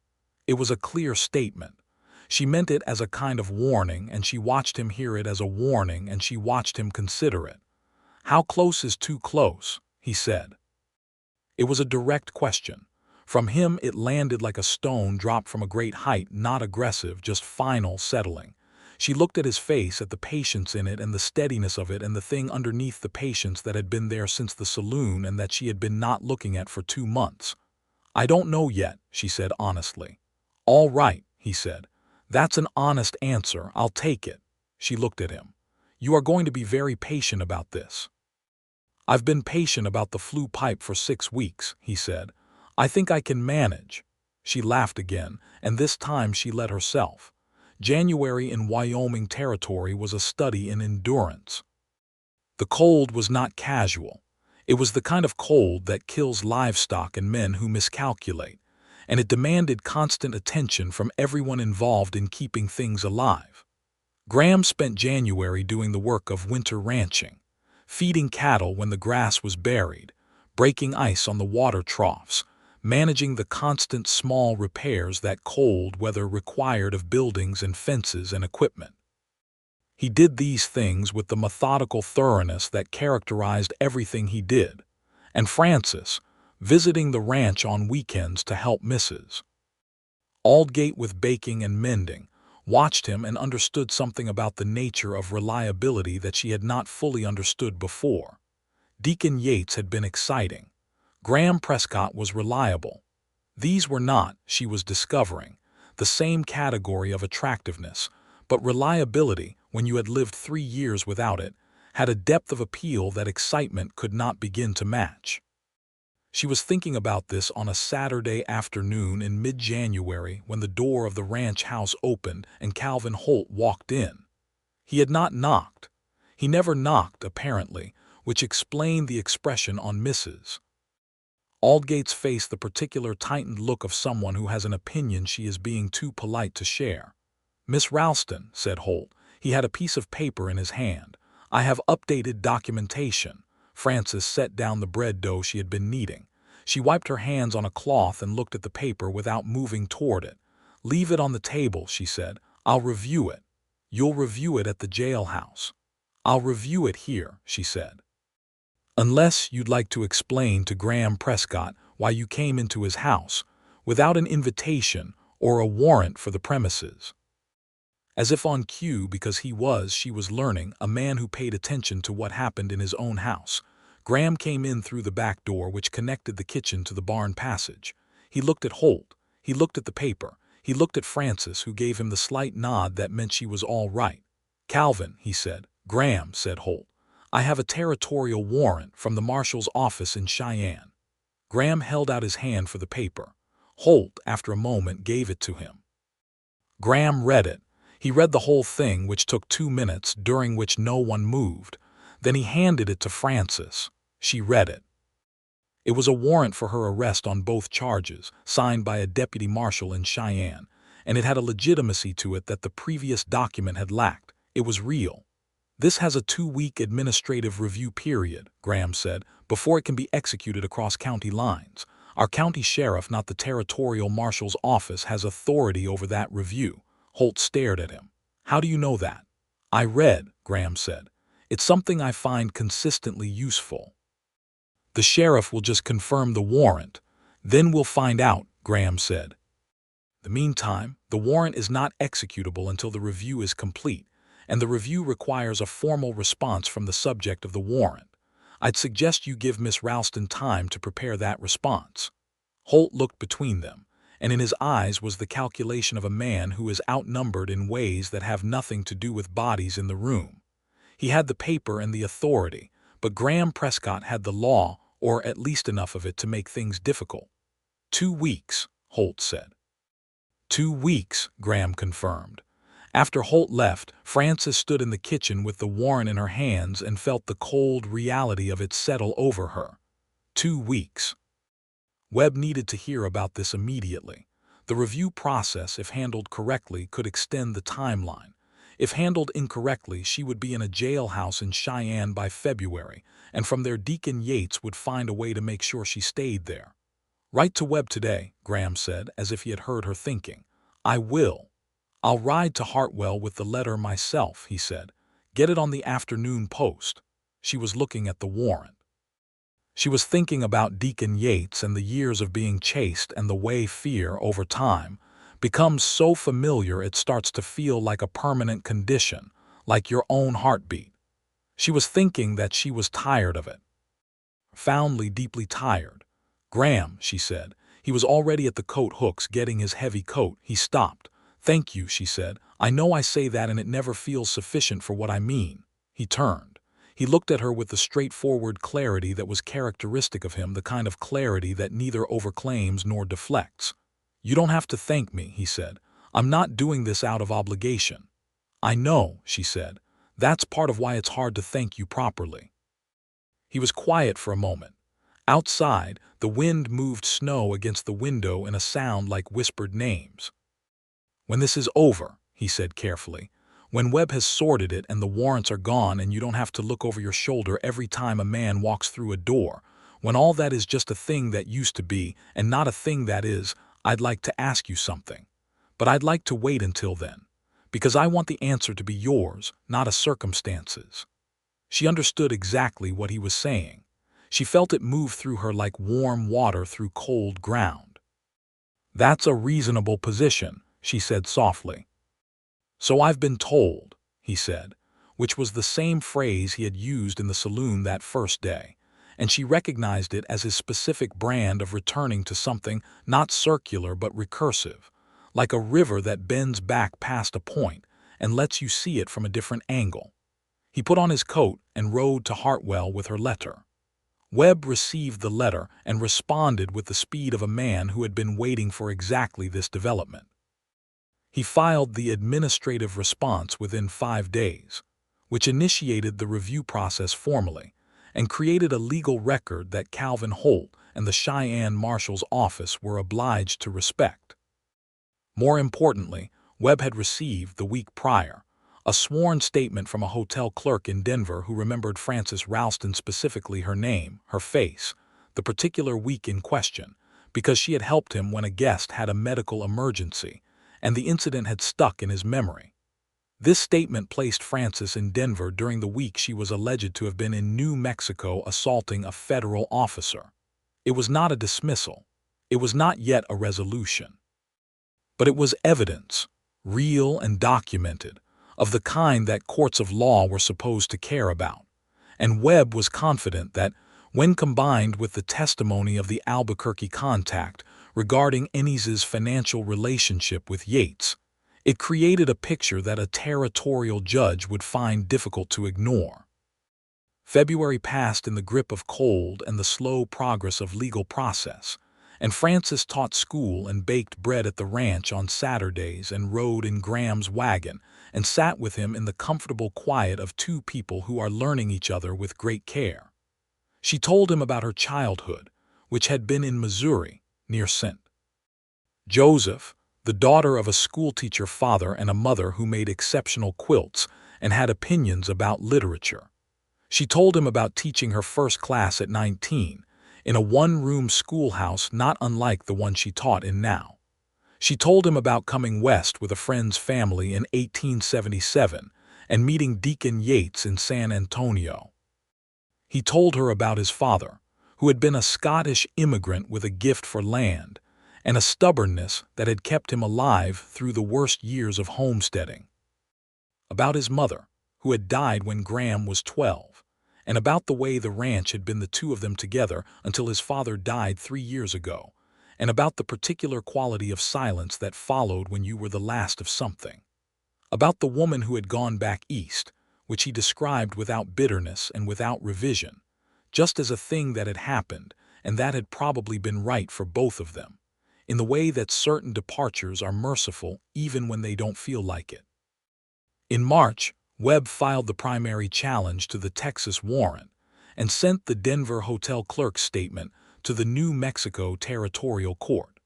It was a clear statement. She meant it as a kind of warning, and she watched him hear it as a warning, and she watched him consider it. How close is too close? He said. It was a direct question. From him it landed like a stone dropped from a great height, not aggressive, just final, settling. She looked at his face, at the patience in it and the steadiness of it and the thing underneath the patience that had been there since the saloon and that she had been not looking at for 2 months. I don't know yet, she said honestly. All right, he said. That's an honest answer. I'll take it. She looked at him. You are going to be very patient about this. I've been patient about the flue pipe for 6 weeks, he said. I think I can manage. She laughed again, and this time she let herself. January in Wyoming Territory was a study in endurance. The cold was not casual. It was the kind of cold that kills livestock and men who miscalculate, and it demanded constant attention from everyone involved in keeping things alive. Graham spent January doing the work of winter ranching, feeding cattle when the grass was buried, breaking ice on the water troughs, managing the constant small repairs that cold weather required of buildings and fences and equipment. He did these things with the methodical thoroughness that characterized everything he did, and Frances, visiting the ranch on weekends to help Mrs. Aldgate with baking and mending, watched him and understood something about the nature of reliability that she had not fully understood before. Deacon Yates had been exciting. Graham Prescott was reliable. These were not, she was discovering, the same category of attractiveness, but reliability, when you had lived 3 years without it, had a depth of appeal that excitement could not begin to match. She was thinking about this on a Saturday afternoon in mid-January when the door of the ranch house opened and Calvin Holt walked in. He had not knocked. He never knocked, apparently, which explained the expression on Mrs. Aldgate's face, the particular tightened look of someone who has an opinion she is being too polite to share. Miss Ralston, said Holt. He had a piece of paper in his hand. I have updated documentation. Frances set down the bread dough she had been kneading. She wiped her hands on a cloth and looked at the paper without moving toward it. Leave it on the table, she said. I'll review it. You'll review it at the jailhouse. I'll review it here, she said. Unless you'd like to explain to Graham Prescott why you came into his house, without an invitation or a warrant for the premises. As if on cue, because she was learning, a man who paid attention to what happened in his own house. Graham came in through the back door which connected the kitchen to the barn passage. He looked at Holt. He looked at the paper. He looked at Frances, who gave him the slight nod that meant she was all right. Calvin, he said. Graham, said Holt. I have a territorial warrant from the marshal's office in Cheyenne. Graham held out his hand for the paper. Holt, after a moment, gave it to him. Graham read it. He read the whole thing, which took 2 minutes, during which no one moved. Then he handed it to Frances. She read it. It was a warrant for her arrest on both charges, signed by a deputy marshal in Cheyenne, and it had a legitimacy to it that the previous document had lacked. It was real. This has a 2-week administrative review period, Graham said, before it can be executed across county lines. Our county sheriff, not the territorial marshal's office, has authority over that review. Holt stared at him. How do you know that? I read, Graham said. It's something I find consistently useful. The sheriff will just confirm the warrant. Then we'll find out, Graham said. In the meantime, the warrant is not executable until the review is complete, and the review requires a formal response from the subject of the warrant. I'd suggest you give Miss Ralston time to prepare that response. Holt looked between them, and in his eyes was the calculation of a man who is outnumbered in ways that have nothing to do with bodies in the room. He had the paper and the authority, but Graham Prescott had the law, or at least enough of it to make things difficult. 2 weeks, Holt said. 2 weeks, Graham confirmed. After Holt left, Frances stood in the kitchen with the warrant in her hands and felt the cold reality of it settle over her. 2 weeks. Webb needed to hear about this immediately. The review process, if handled correctly, could extend the timeline. If handled incorrectly, she would be in a jailhouse in Cheyenne by February, and from there Deacon Yates would find a way to make sure she stayed there. "Write to Webb today," Graham said, as if he had heard her thinking. "I will. I'll ride to Hartwell with the letter myself," he said. "Get it on the afternoon post." She was looking at the warrant. She was thinking about Deacon Yates and the years of being chased and the way fear, over time, becomes so familiar it starts to feel like a permanent condition, like your own heartbeat. She was thinking that she was tired of it. Profoundly, deeply tired. "Graham," she said. He was already at the coat hooks getting his heavy coat. He stopped. "Thank you," she said. "I know I say that and it never feels sufficient for what I mean." He turned. He looked at her with the straightforward clarity that was characteristic of him, the kind of clarity that neither overclaims nor deflects. "You don't have to thank me," he said. "I'm not doing this out of obligation." "I know," she said. "That's part of why it's hard to thank you properly." He was quiet for a moment. Outside, the wind moved snow against the window in a sound like whispered names. "When this is over," he said carefully, "when Webb has sorted it and the warrants are gone and you don't have to look over your shoulder every time a man walks through a door, when all that is just a thing that used to be and not a thing that is, I'd like to ask you something. But I'd like to wait until then, because I want the answer to be yours, not a circumstance's." She understood exactly what he was saying. She felt it move through her like warm water through cold ground. "That's a reasonable position," she said softly. "So I've been told," he said, which was the same phrase he had used in the saloon that first day, and she recognized it as his specific brand of returning to something not circular but recursive, like a river that bends back past a point and lets you see it from a different angle. He put on his coat and rode to Hartwell with her letter. Webb received the letter and responded with the speed of a man who had been waiting for exactly this development. He filed the administrative response within 5 days, which initiated the review process formally and created a legal record that Calvin Holt and the Cheyenne Marshal's office were obliged to respect. More importantly, Webb had received, the week prior, a sworn statement from a hotel clerk in Denver who remembered Frances Ralston, specifically her name, her face, the particular week in question, because she had helped him when a guest had a medical emergency, and the incident had stuck in his memory. This statement placed Frances in Denver during the week she was alleged to have been in New Mexico assaulting a federal officer. It was not a dismissal. It was not yet a resolution. But it was evidence, real and documented, of the kind that courts of law were supposed to care about, and Webb was confident that, when combined with the testimony of the Albuquerque contact regarding Ennis's financial relationship with Yates, it created a picture that a territorial judge would find difficult to ignore. February passed in the grip of cold and the slow progress of legal process, and Frances taught school and baked bread at the ranch on Saturdays and rode in Graham's wagon and sat with him in the comfortable quiet of two people who are learning each other with great care. She told him about her childhood, which had been in Missouri, near St. Joseph, the daughter of a schoolteacher father and a mother who made exceptional quilts and had opinions about literature. She told him about teaching her first class at 19, in a one-room schoolhouse not unlike the one she taught in now. She told him about coming west with a friend's family in 1877 and meeting Deacon Yates in San Antonio. He told her about his father, who had been a Scottish immigrant with a gift for land and a stubbornness that had kept him alive through the worst years of homesteading. About his mother, who had died when Graham was 12, and about the way the ranch had been the two of them together until his father died 3 years ago, and about the particular quality of silence that followed when you were the last of something. About the woman who had gone back east, which he described without bitterness and without revision, just as a thing that had happened and that had probably been right for both of them, in the way that certain departures are merciful even when they don't feel like it. In March, Webb filed the primary challenge to the Texas warrant and sent the Denver hotel clerk's statement to the New Mexico Territorial Court.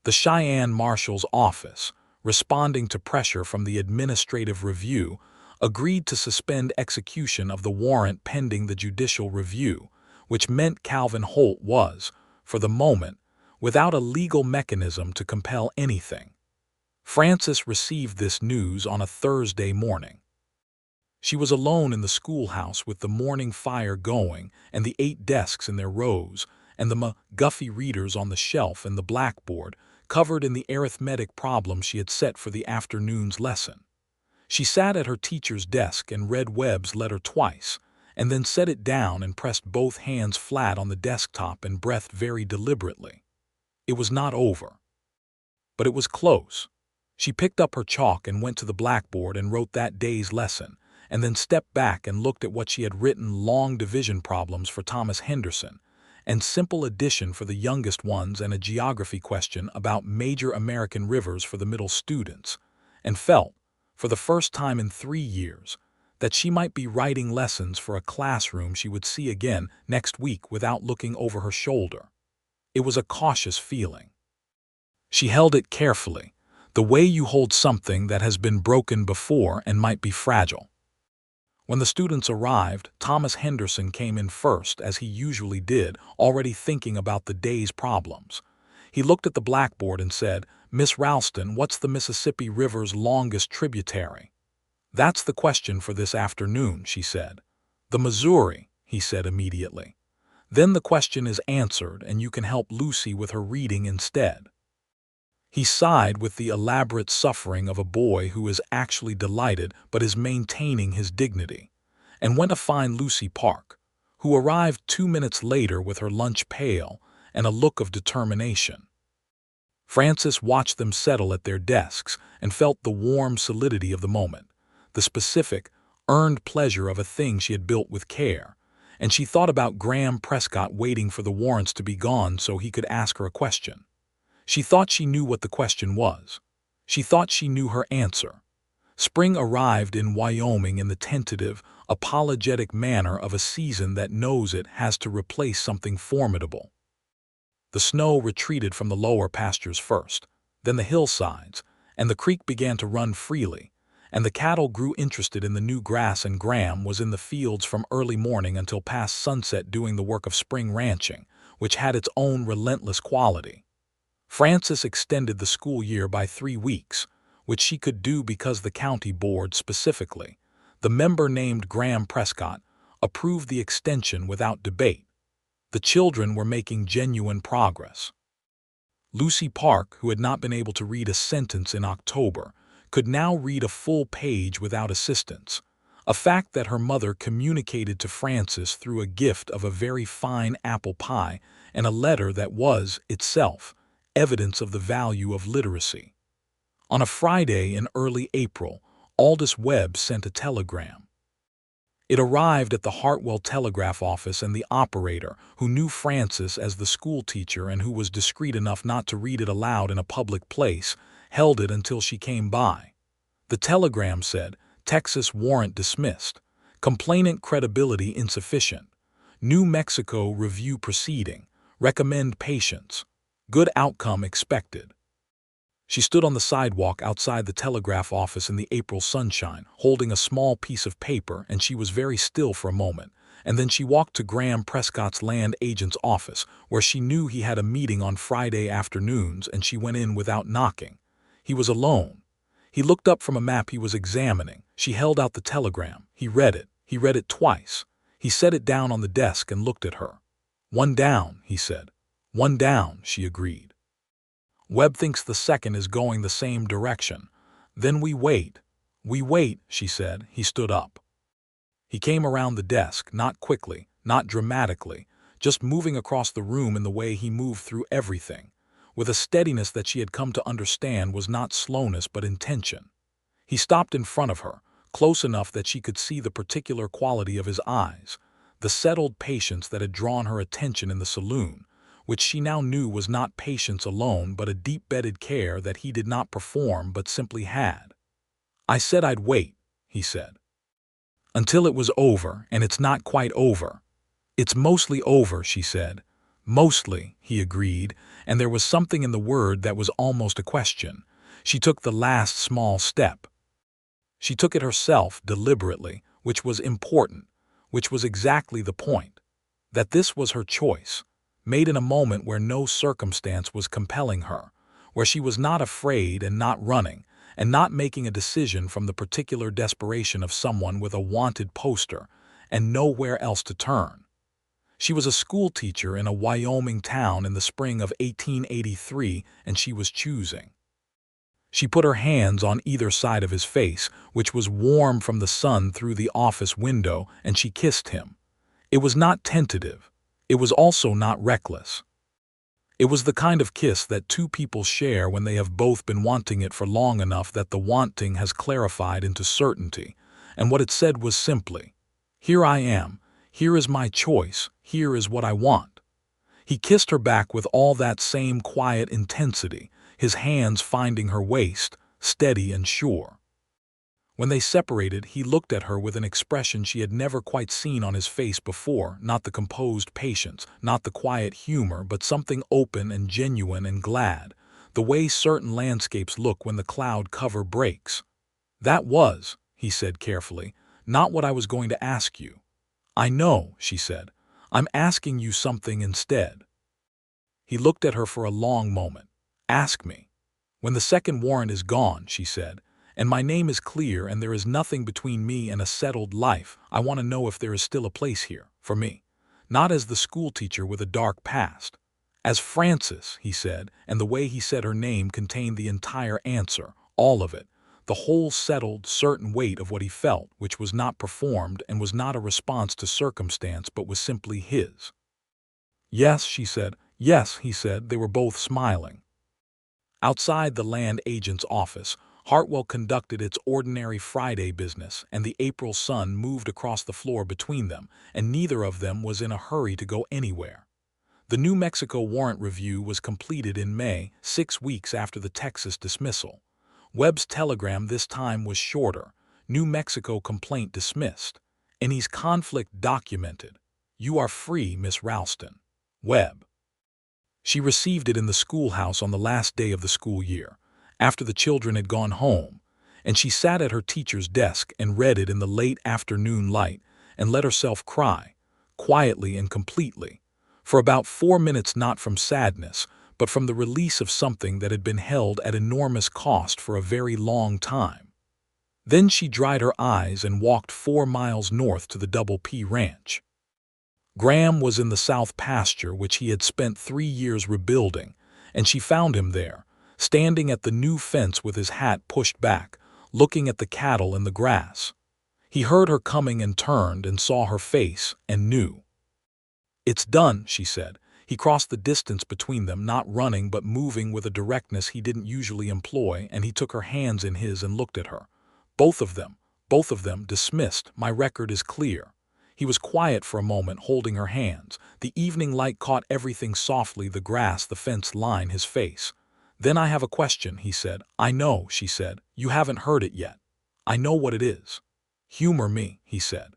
The Cheyenne Marshal's office, responding to pressure from the Administrative Review, agreed to suspend execution of the warrant pending the judicial review, which meant Calvin Holt was, for the moment, without a legal mechanism to compel anything. Frances received this news on a Thursday morning. She was alone in the schoolhouse with the morning fire going and the 8 desks in their rows and the McGuffey readers on the shelf and the blackboard covered in the arithmetic problem she had set for the afternoon's lesson. She sat at her teacher's desk and read Webb's letter twice, and then set it down and pressed both hands flat on the desktop and breathed very deliberately. It was not over. But it was close. She picked up her chalk and went to the blackboard and wrote that day's lesson, and then stepped back and looked at what she had written: long division problems for Thomas Henderson, and simple addition for the youngest ones, and a geography question about major American rivers for the middle students, and felt, for the first time in 3 years, that she might be writing lessons for a classroom she would see again next week without looking over her shoulder. It was a cautious feeling. She held it carefully, the way you hold something that has been broken before and might be fragile. When the students arrived, Thomas Henderson came in first, as he usually did, already thinking about the day's problems. He looked at the blackboard and said, "Miss Ralston, what's the Mississippi River's longest tributary?" "That's the question for this afternoon," she said. "The Missouri," he said immediately. "Then the question is answered, and you can help Lucy with her reading instead." He sighed with the elaborate suffering of a boy who is actually delighted but is maintaining his dignity, and went to find Lucy Park, who arrived 2 minutes later with her lunch pail and a look of determination. Frances watched them settle at their desks and felt the warm solidity of the moment, the specific, earned pleasure of a thing she had built with care, and she thought about Graham Prescott waiting for the warrants to be gone so he could ask her a question. She thought she knew what the question was. She thought she knew her answer. Spring arrived in Wyoming in the tentative, apologetic manner of a season that knows it has to replace something formidable. The snow retreated from the lower pastures first, then the hillsides, and the creek began to run freely, and the cattle grew interested in the new grass, and Graham was in the fields from early morning until past sunset doing the work of spring ranching, which had its own relentless quality. Frances extended the school year by 3 weeks, which she could do because the county board specifically, the member named Graham Prescott, approved the extension without debate. The children were making genuine progress. Lucy Park, who had not been able to read a sentence in October, could now read a full page without assistance, a fact that her mother communicated to Frances through a gift of a very fine apple pie and a letter that was, itself, evidence of the value of literacy. On a Friday in early April, Aldous Webb sent a telegram. It arrived at the Hartwell telegraph office, and the operator, who knew Frances as the schoolteacher and who was discreet enough not to read it aloud in a public place, held it until she came by. The telegram said, "Texas warrant dismissed. Complainant credibility insufficient. New Mexico review proceeding. Recommend patience. Good outcome expected." She stood on the sidewalk outside the telegraph office in the April sunshine, holding a small piece of paper, and she was very still for a moment, and then she walked to Graham Prescott's land agent's office, where she knew he had a meeting on Friday afternoons, and she went in without knocking. He was alone. He looked up from a map he was examining. She held out the telegram. He read it. He read it twice. He set it down on the desk and looked at her. "One down," he said. "One down," she agreed. "Webb thinks the second is going the same direction. Then we wait." "We wait," she said. He stood up. He came around the desk, not quickly, not dramatically, just moving across the room in the way he moved through everything, with a steadiness that she had come to understand was not slowness but intention. He stopped in front of her, close enough that she could see the particular quality of his eyes, the settled patience that had drawn her attention in the saloon, which she now knew was not patience alone but a deep-bedded care that he did not perform but simply had. I said I'd wait, he said. Until it was over, and it's not quite over. It's mostly over, she said. Mostly, he agreed, and there was something in the word that was almost a question. She took the last small step. She took it herself, deliberately, which was important, which was exactly the point. That this was her choice, made in a moment where no circumstance was compelling her, where she was not afraid and not running, and not making a decision from the particular desperation of someone with a wanted poster and nowhere else to turn. She was a school teacher in a Wyoming town in the spring of 1883, and she was choosing. She put her hands on either side of his face, which was warm from the sun through the office window, and she kissed him. It was not tentative. It was also not reckless. It was the kind of kiss that two people share when they have both been wanting it for long enough that the wanting has clarified into certainty, and what it said was simply, "Here I am. Here is my choice. Here is what I want." He kissed her back with all that same quiet intensity, his hands finding her waist, steady and sure. When they separated, he looked at her with an expression she had never quite seen on his face before, not the composed patience, not the quiet humor, but something open and genuine and glad, the way certain landscapes look when the cloud cover breaks. "That was," he said carefully, "not what I was going to ask you." "I know," she said. "I'm asking you something instead." He looked at her for a long moment. "Ask me." "When the second warrant is gone," she said, "and my name is clear and there is nothing between me and a settled life, I want to know if there is still a place here, for me. Not as the schoolteacher with a dark past. As Frances," he said, and the way he said her name contained the entire answer, all of it, the whole settled, certain weight of what he felt, which was not performed and was not a response to circumstance but was simply his. "Yes," she said. "Yes," he said. They were both smiling. Outside the land agent's office, Hartwell conducted its ordinary Friday business, and the April sun moved across the floor between them, and neither of them was in a hurry to go anywhere. The New Mexico warrant review was completed in May, 6 weeks after the Texas dismissal. Webb's telegram this time was shorter. New Mexico complaint dismissed. Any's conflict documented. You are free, Miss Ralston. Webb. She received it in the schoolhouse on the last day of the school year, after the children had gone home, and she sat at her teacher's desk and read it in the late afternoon light and let herself cry, quietly and completely, for about 4 minutes, not from sadness, but from the release of something that had been held at enormous cost for a very long time. Then she dried her eyes and walked 4 miles north to the Double P Ranch. Graham was in the south pasture which he had spent 3 years rebuilding, and she found him there, standing at the new fence with his hat pushed back, looking at the cattle and the grass. He heard her coming and turned and saw her face and knew. "It's done," she said. He crossed the distance between them, not running but moving with a directness he didn't usually employ, and he took her hands in his and looked at her. Both of them, dismissed. "My record is clear." He was quiet for a moment, holding her hands. The evening light caught everything softly, the grass, the fence line, his face. "Then I have a question," he said. "I know," she said. "You haven't heard it yet. I know what it is." "Humor me," he said.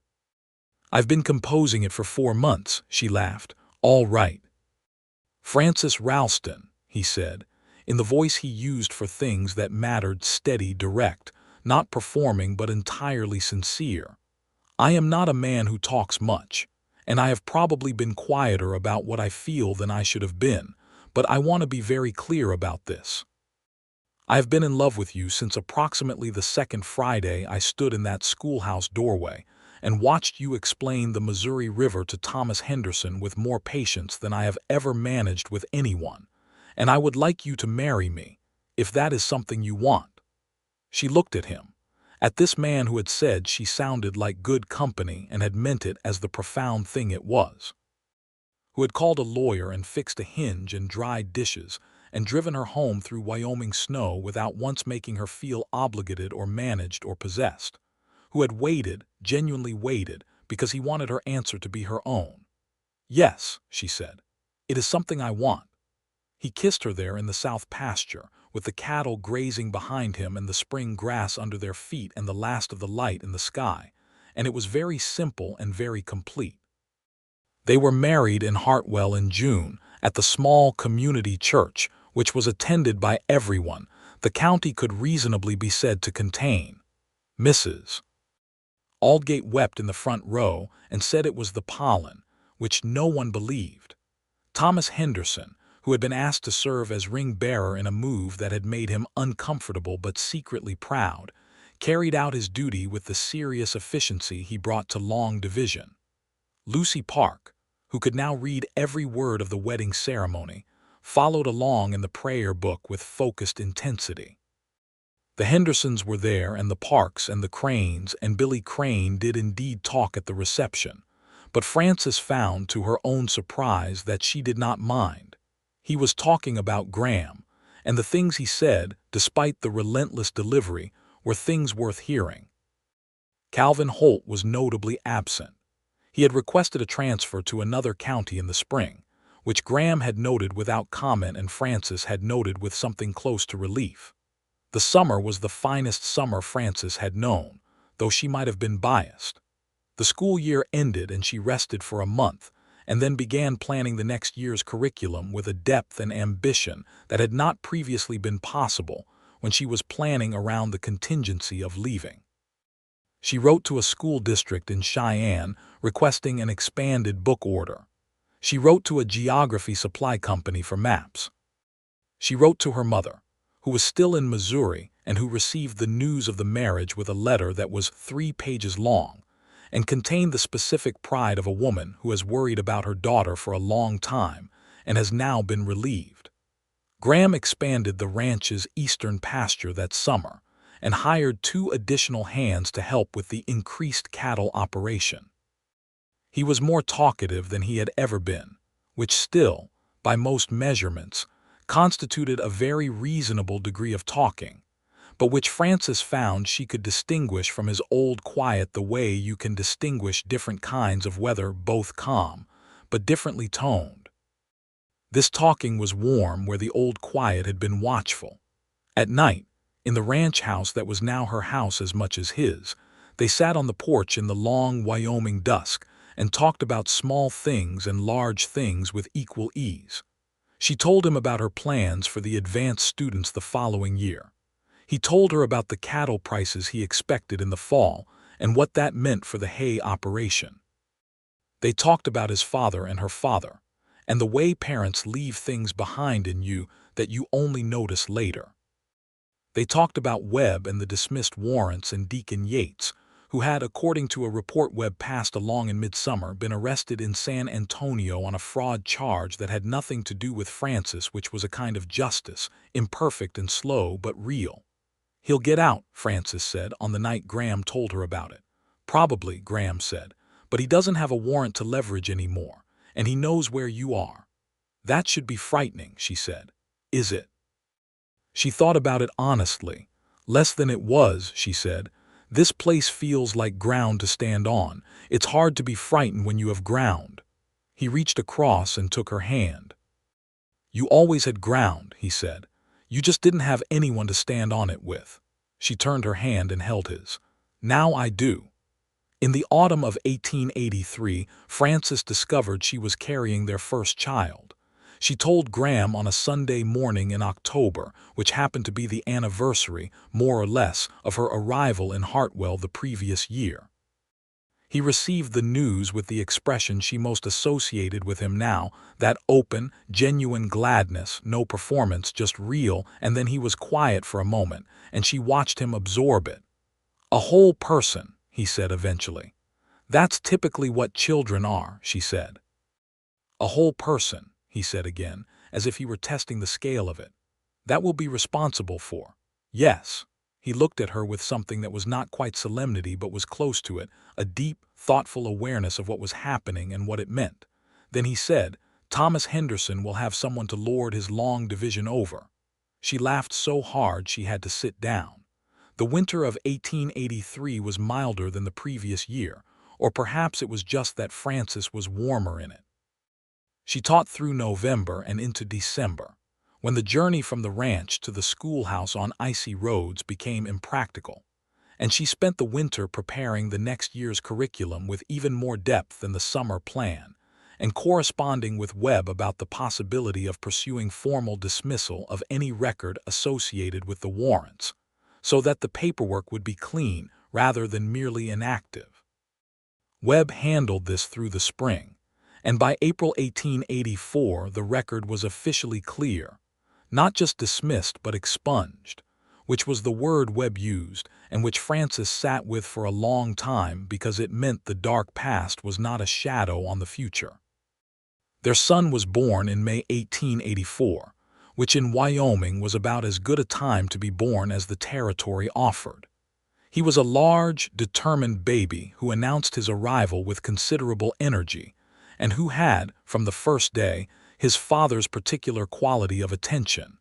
"I've been composing it for 4 months," she laughed. "All right." "Frances Ralston," he said, in the voice he used for things that mattered, steady, direct, not performing but entirely sincere. "I am not a man who talks much, and I have probably been quieter about what I feel than I should have been, but I want to be very clear about this. I have been in love with you since approximately the second Friday I stood in that schoolhouse doorway and watched you explain the Missouri River to Thomas Henderson with more patience than I have ever managed with anyone, and I would like you to marry me, if that is something you want." She looked at him. At this man who had said she sounded like good company and had meant it as the profound thing it was. Who had called a lawyer and fixed a hinge and dried dishes and driven her home through Wyoming snow without once making her feel obligated or managed or possessed. Who had waited, genuinely waited, because he wanted her answer to be her own. "Yes," she said. "It is something I want." He kissed her there in the south pasture, with the cattle grazing behind him and the spring grass under their feet and the last of the light in the sky, and it was very simple and very complete. They were married in Hartwell in June at the small community church, which was attended by everyone the county could reasonably be said to contain. Mrs. Aldgate wept in the front row and said it was the pollen, which no one believed. Thomas Henderson, who had been asked to serve as ring-bearer in a move that had made him uncomfortable but secretly proud, carried out his duty with the serious efficiency he brought to long division. Lucy Park, who could now read every word of the wedding ceremony, followed along in the prayer book with focused intensity. The Hendersons were there, and the Parks and the Cranes and Billy Crane did indeed talk at the reception, but Frances found to her own surprise that she did not mind. He was talking about Graham, and the things he said, despite the relentless delivery, were things worth hearing. Calvin Holt was notably absent. He had requested a transfer to another county in the spring, which Graham had noted without comment and Frances had noted with something close to relief. The summer was the finest summer Frances had known, though she might have been biased. The school year ended and she rested for a month, and then began planning the next year's curriculum with a depth and ambition that had not previously been possible when she was planning around the contingency of leaving. She wrote to a school district in Cheyenne requesting an expanded book order. She wrote to a geography supply company for maps. She wrote to her mother, who was still in Missouri and who received the news of the marriage with a letter that was 3 pages long and contained the specific pride of a woman who has worried about her daughter for a long time and has now been relieved. Graham expanded the ranch's eastern pasture that summer and hired 2 additional hands to help with the increased cattle operation. He was more talkative than he had ever been, which still, by most measurements, constituted a very reasonable degree of talking, but which Frances found she could distinguish from his old quiet the way you can distinguish different kinds of weather, both calm, but differently toned. This talking was warm where the old quiet had been watchful. At night, in the ranch house that was now her house as much as his, they sat on the porch in the long Wyoming dusk and talked about small things and large things with equal ease. She told him about her plans for the advanced students the following year. He told her about the cattle prices he expected in the fall and what that meant for the hay operation. They talked about his father and her father, and the way parents leave things behind in you that you only notice later. They talked about Webb and the dismissed warrants and Deacon Yates, who had, according to a report Webb passed along in midsummer, been arrested in San Antonio on a fraud charge that had nothing to do with Frances, which was a kind of justice, imperfect and slow but real. "He'll get out," Frances said on the night Graham told her about it. "Probably," Graham said, "but he doesn't have a warrant to leverage anymore, and he knows where you are." "That should be frightening," she said. "Is it?" She thought about it honestly. "Less than it was," she said. "This place feels like ground to stand on. It's hard to be frightened when you have ground." He reached across and took her hand. "You always had ground," he said. "You just didn't have anyone to stand on it with." She turned her hand and held his. "Now I do." In the autumn of 1883, Frances discovered she was carrying their first child. She told Graham on a Sunday morning in October, which happened to be the anniversary, more or less, of her arrival in Hartwell the previous year. He received the news with the expression she most associated with him now, that open, genuine gladness, no performance, just real, and then he was quiet for a moment, and she watched him absorb it. "A whole person," he said eventually. "That's typically what children are," she said. "A whole person," he said again, as if he were testing the scale of it. "That will be responsible for." "Yes." He looked at her with something that was not quite solemnity but was close to it, a deep, thoughtful awareness of what was happening and what it meant. Then he said, "Thomas Henderson will have someone to lord his long division over." She laughed so hard she had to sit down. The winter of 1883 was milder than the previous year, or perhaps it was just that Frances was warmer in it. She taught through November and into December. when the journey from the ranch to the schoolhouse on icy roads became impractical, and she spent the winter preparing the next year's curriculum with even more depth than the summer plan, and corresponding with Webb about the possibility of pursuing formal dismissal of any record associated with the warrants, so that the paperwork would be clean rather than merely inactive. Webb handled this through the spring, and by April 1884 the record was officially clear, not just dismissed but expunged, which was the word Webb used and which Frances sat with for a long time because it meant the dark past was not a shadow on the future. Their son was born in May 1884, which in Wyoming was about as good a time to be born as the territory offered. He was a large, determined baby who announced his arrival with considerable energy, and who had, from the first day, his father's particular quality of attention.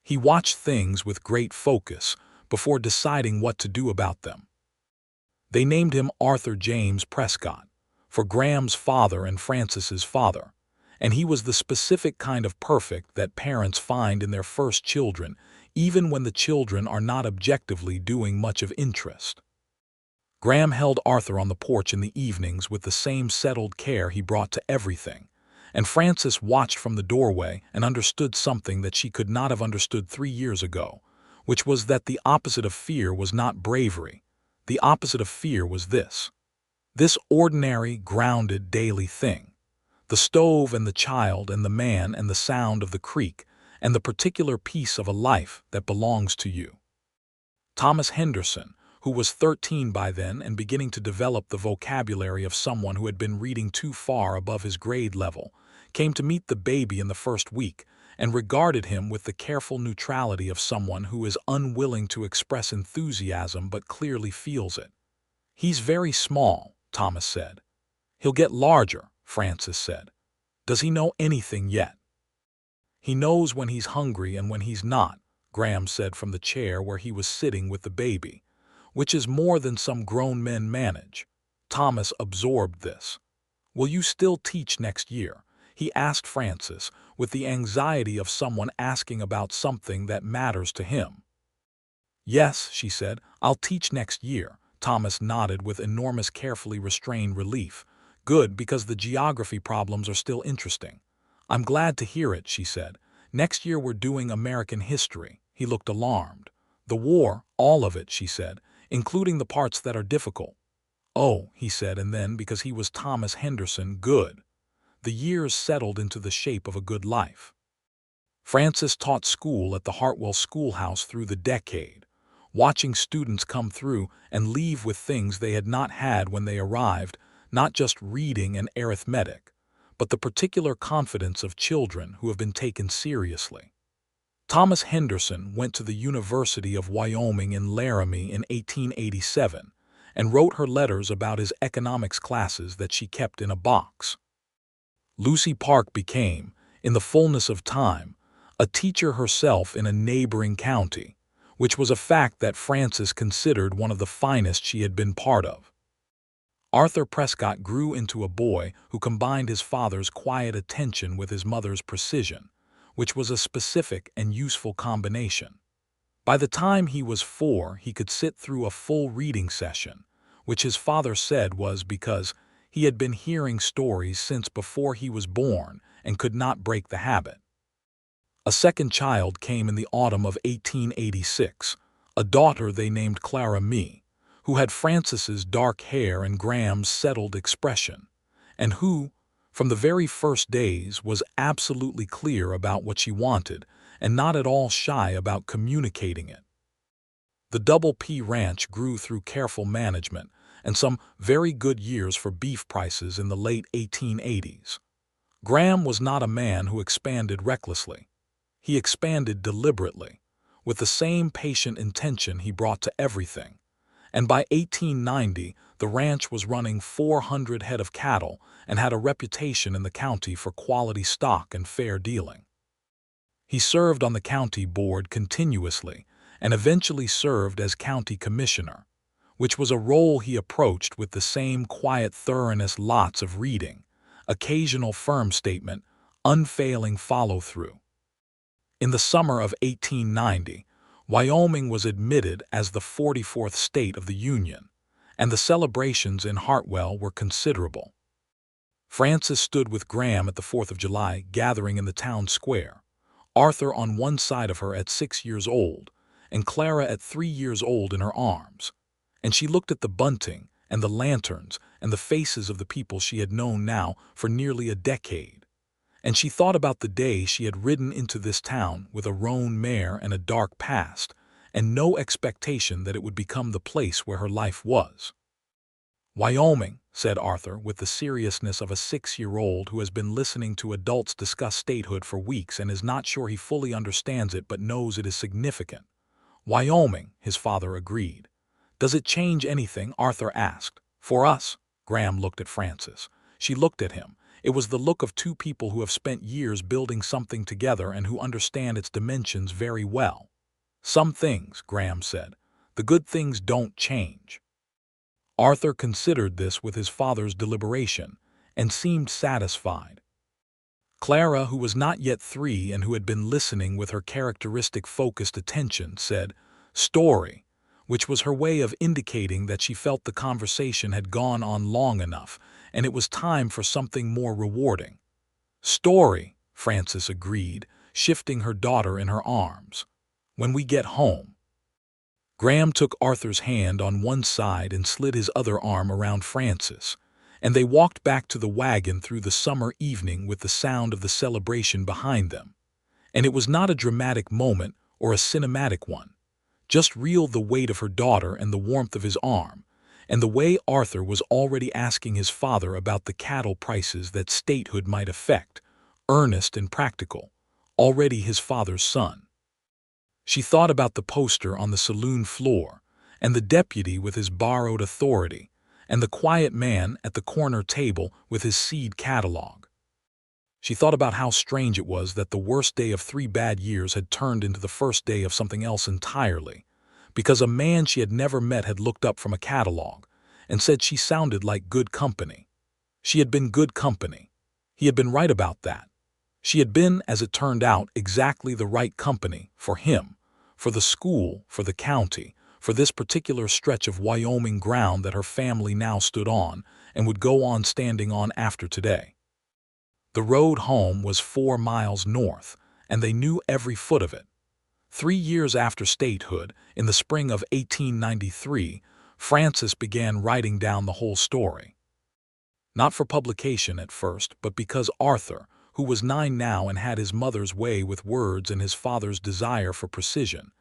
He watched things with great focus before deciding what to do about them. They named him Arthur James Prescott, for Graham's father and Frances's father, and he was the specific kind of perfect that parents find in their first children, even when the children are not objectively doing much of interest. Graham held Arthur on the porch in the evenings with the same settled care he brought to everything, and Frances watched from the doorway and understood something that she could not have understood 3 years ago, which was that the opposite of fear was not bravery. The opposite of fear was this ordinary, grounded, daily thing. The stove and the child and the man and the sound of the creek and the particular piece of a life that belongs to you. Thomas Henderson, who was 13 by then and beginning to develop the vocabulary of someone who had been reading too far above his grade level, came to meet the baby in the first week and regarded him with the careful neutrality of someone who is unwilling to express enthusiasm but clearly feels it. "He's very small," Thomas said. "He'll get larger," Frances said. "Does he know anything yet?" "He knows when he's hungry and when he's not," Graham said from the chair where he was sitting with the baby, "which is more than some grown men manage." Thomas absorbed this. "Will you still teach next year?" he asked Frances, with the anxiety of someone asking about something that matters to him. "Yes," she said, "I'll teach next year." Thomas nodded with enormous carefully restrained relief. "Good, because the geography problems are still interesting." "I'm glad to hear it," she said. "Next year we're doing American history." He looked alarmed. "The war, all of it," she said, "including the parts that are difficult." "Oh," he said, and then, because he was Thomas Henderson, "good." The years settled into the shape of a good life. Frances taught school at the Hartwell schoolhouse through the decade, watching students come through and leave with things they had not had when they arrived, not just reading and arithmetic, but the particular confidence of children who have been taken seriously. Thomas Henderson went to the University of Wyoming in Laramie in 1887 and wrote her letters about his economics classes that she kept in a box. Lucy Park became, in the fullness of time, a teacher herself in a neighboring county, which was a fact that Frances considered one of the finest she had been part of. Arthur Prescott grew into a boy who combined his father's quiet attention with his mother's precision, which was a specific and useful combination. By the time he was 4, he could sit through a full reading session, which his father said was because he had been hearing stories since before he was born and could not break the habit. A second child came in the autumn of 1886, a daughter they named Clara Mee, who had Frances's dark hair and Graham's settled expression, and who, from the very first days, was absolutely clear about what she wanted and not at all shy about communicating it. The Double P Ranch grew through careful management and some very good years for beef prices in the late 1880s. Graham was not a man who expanded recklessly. He expanded deliberately, with the same patient intention he brought to everything, and by 1890 the ranch was running 400 head of cattle and had a reputation in the county for quality stock and fair dealing. He served on the county board continuously and eventually served as county commissioner, which was a role he approached with the same quiet thoroughness, lots of reading, occasional firm statement, unfailing follow-through. In the summer of 1890, Wyoming was admitted as the 44th state of the Union, and the celebrations in Hartwell were considerable. Frances stood with Graham at the 4th of July gathering in the town square, Arthur on one side of her at 6 years old, and Clara at 3 years old in her arms. And she looked at the bunting and the lanterns and the faces of the people she had known now for nearly a decade. And she thought about the day she had ridden into this town with a roan mare and a dark past, and no expectation that it would become the place where her life was. "Wyoming," said Arthur with the seriousness of a 6-year-old who has been listening to adults discuss statehood for weeks and is not sure he fully understands it but knows it is significant. "Wyoming," his father agreed. "Does it change anything?" Arthur asked. "For us?" Graham looked at Frances. She looked at him. It was the look of two people who have spent years building something together and who understand its dimensions very well. "Some things," Graham said. "The good things don't change." Arthur considered this with his father's deliberation, and seemed satisfied. Clara, who was not yet 3 and who had been listening with her characteristic focused attention, said, "Story," which was her way of indicating that she felt the conversation had gone on long enough, and it was time for something more rewarding. "Story," Frances agreed, shifting her daughter in her arms. "When we get home." Graham took Arthur's hand on one side and slid his other arm around Frances, and they walked back to the wagon through the summer evening with the sound of the celebration behind them. And it was not a dramatic moment or a cinematic one, just real the weight of her daughter and the warmth of his arm, and the way Arthur was already asking his father about the cattle prices that statehood might affect, earnest and practical, already his father's son. She thought about the poster on the saloon floor, and the deputy with his borrowed authority, and the quiet man at the corner table with his seed catalog. She thought about how strange it was that the worst day of 3 bad years had turned into the first day of something else entirely, because a man she had never met had looked up from a catalog and said she sounded like good company. She had been good company. He had been right about that. She had been, as it turned out, exactly the right company for him, for the school, for the county, for this particular stretch of Wyoming ground that her family now stood on and would go on standing on after today. The road home was 4 miles north, and they knew every foot of it. 3 years after statehood, in the spring of 1893, Frances began writing down the whole story. Not for publication at first, but because Arthur, who was 9 now and had his mother's way with words and his father's desire for precision,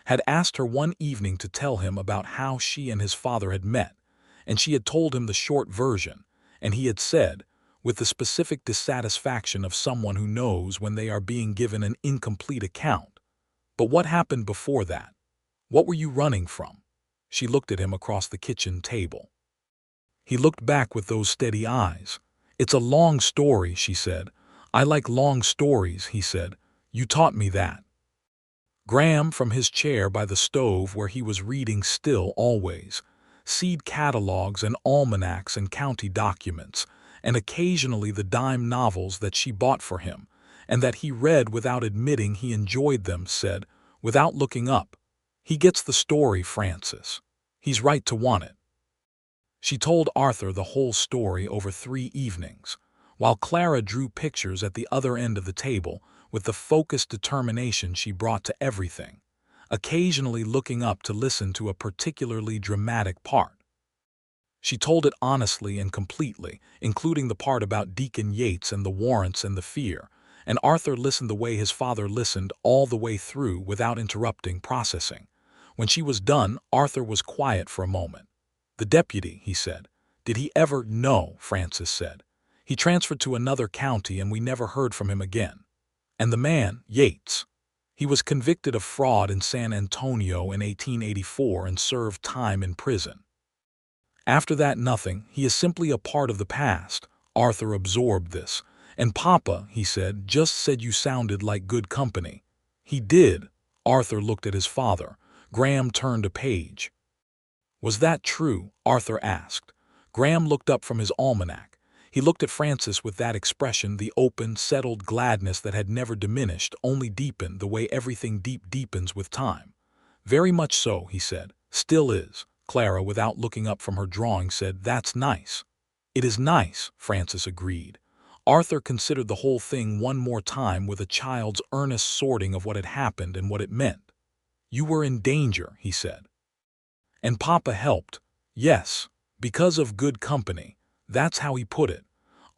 had asked her one evening to tell him about how she and his father had met, and she had told him the short version, and he had said, with the specific dissatisfaction of someone who knows when they are being given an incomplete account, "But what happened before that? What were you running from?" She looked at him across the kitchen table. He looked back with those steady eyes. "It's a long story," she said. "I like long stories," he said. "You taught me that." Graham, from his chair by the stove where he was reading still always, seed catalogs and almanacs and county documents, and occasionally the dime novels that she bought for him, and that he read without admitting he enjoyed them, said, without looking up, "He gets the story, Frances. He's right to want it." She told Arthur the whole story over 3 evenings, while Clara drew pictures at the other end of the table with the focused determination she brought to everything, occasionally looking up to listen to a particularly dramatic part. She told it honestly and completely, including the part about Deacon Yates and the warrants and the fear, and Arthur listened the way his father listened all the way through without interrupting processing. When she was done, Arthur was quiet for a moment. "The deputy," he said. "Did he ever?" "No," Frances said. "He transferred to another county and we never heard from him again." "And the man, Yates?" "He was convicted of fraud in San Antonio in 1884 and served time in prison. After that, nothing. He is simply a part of the past." Arthur absorbed this. "And Papa," he said, "just said you sounded like good company." "He did." Arthur looked at his father. Graham turned a page. "Was that true?" Arthur asked. Graham looked up from his almanac. He looked at Francis with that expression, the open, settled gladness that had never diminished, only deepened, the way everything deepens with time. "Very much so," he said. "Still is." Clara, without looking up from her drawing, said, "That's nice." "It is nice," Francis agreed. Arthur considered the whole thing one more time with a child's earnest sorting of what had happened and what it meant. "You were in danger," he said. "And Papa helped." "Yes, because of good company." That's how he put it.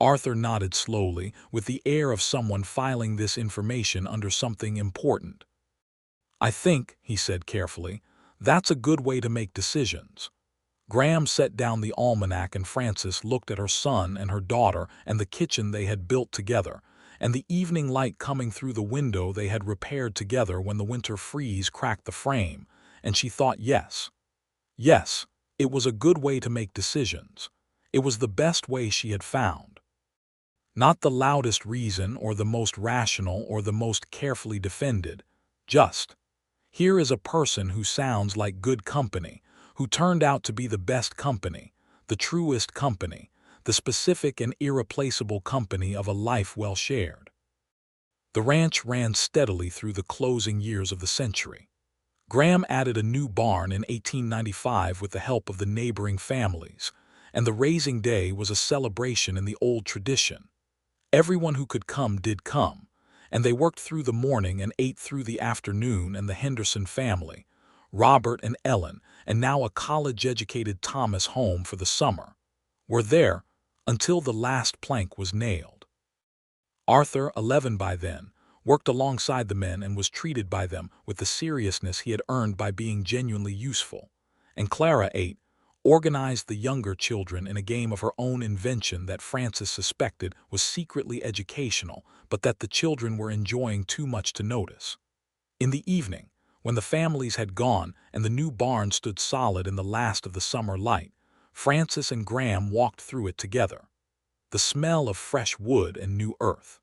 Arthur nodded slowly, with the air of someone filing this information under something important. "I think," he said carefully, "that's a good way to make decisions." Graham set down the almanac and Frances looked at her son and her daughter and the kitchen they had built together, and the evening light coming through the window they had repaired together when the winter freeze cracked the frame, and she thought yes, it was a good way to make decisions. It was the best way she had found. Not the loudest reason or the most rational or the most carefully defended, just, here is a person who sounds like good company, who turned out to be the best company, the truest company, the specific and irreplaceable company of a life well shared. The ranch ran steadily through the closing years of the century. Graham added a new barn in 1895 with the help of the neighboring families, and the raising day was a celebration in the old tradition. Everyone who could come did come, and they worked through the morning and ate through the afternoon, and the Henderson family, Robert and Ellen, and now a college-educated Thomas home for the summer, were there until the last plank was nailed. Arthur, 11 by then, worked alongside the men and was treated by them with the seriousness he had earned by being genuinely useful, and Clara, 8, organized the younger children in a game of her own invention that Francis suspected was secretly educational, but that the children were enjoying too much to notice. In the evening, when the families had gone and the new barn stood solid in the last of the summer light, Francis and Graham walked through it together. The smell of fresh wood and new earth.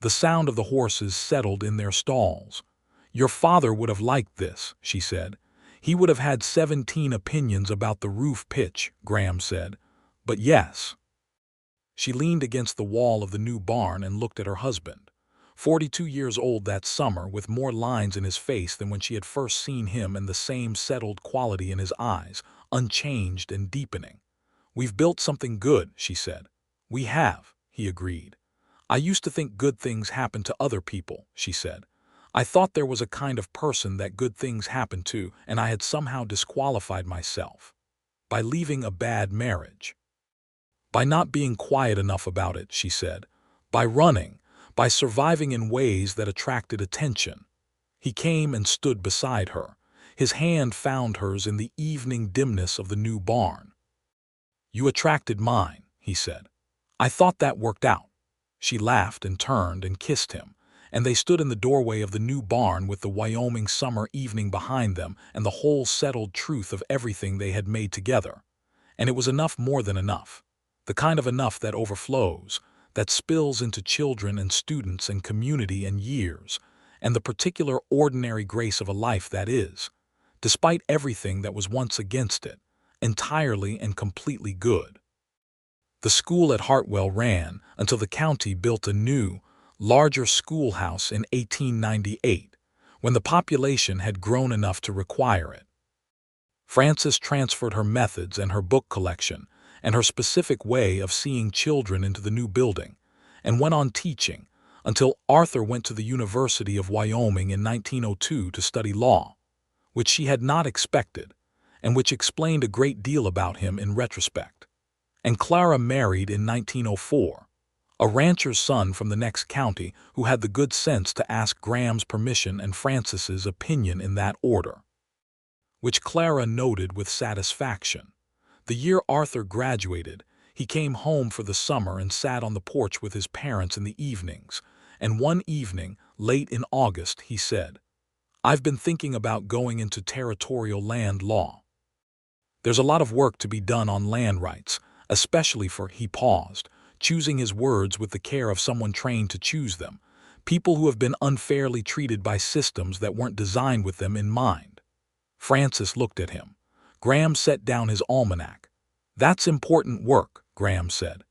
The sound of the horses settled in their stalls. "Your father would have liked this," she said. "He would have had 17 opinions about the roof pitch," Graham said. "But yes." She leaned against the wall of the new barn and looked at her husband. 42 years old that summer, with more lines in his face than when she had first seen him, and the same settled quality in his eyes, unchanged and deepening. "We've built something good," she said. "We have," he agreed. "I used to think good things happened to other people," she said. "I thought there was a kind of person that good things happened to, and I had somehow disqualified myself. By leaving a bad marriage. By not being quiet enough about it," she said. "By running. By surviving in ways that attracted attention." He came and stood beside her. His hand found hers in the evening dimness of the new barn. "You attracted mine," he said. "I thought that worked out." She laughed and turned and kissed him, and they stood in the doorway of the new barn with the Wyoming summer evening behind them and the whole settled truth of everything they had made together. And it was enough, more than enough. The kind of enough that overflows, that spills into children and students and community and years, and the particular ordinary grace of a life that is, despite everything that was once against it, entirely and completely good. The school at Hartwell ran until the county built a new, larger schoolhouse in 1898, when the population had grown enough to require it. Frances transferred her methods and her book collection and her specific way of seeing children into the new building, and went on teaching until Arthur went to the University of Wyoming in 1902 to study law, which she had not expected, and which explained a great deal about him in retrospect. And Clara married in 1904, a rancher's son from the next county who had the good sense to ask Graham's permission and Frances's opinion in that order, which Clara noted with satisfaction. The year Arthur graduated, he came home for the summer and sat on the porch with his parents in the evenings, and one evening, late in August, he said, "I've been thinking about going into territorial land law. There's a lot of work to be done on land rights, especially for," he paused, choosing his words with the care of someone trained to choose them, "people who have been unfairly treated by systems that weren't designed with them in mind." Frances looked at him. Graham set down his almanac. "That's important work," Graham said.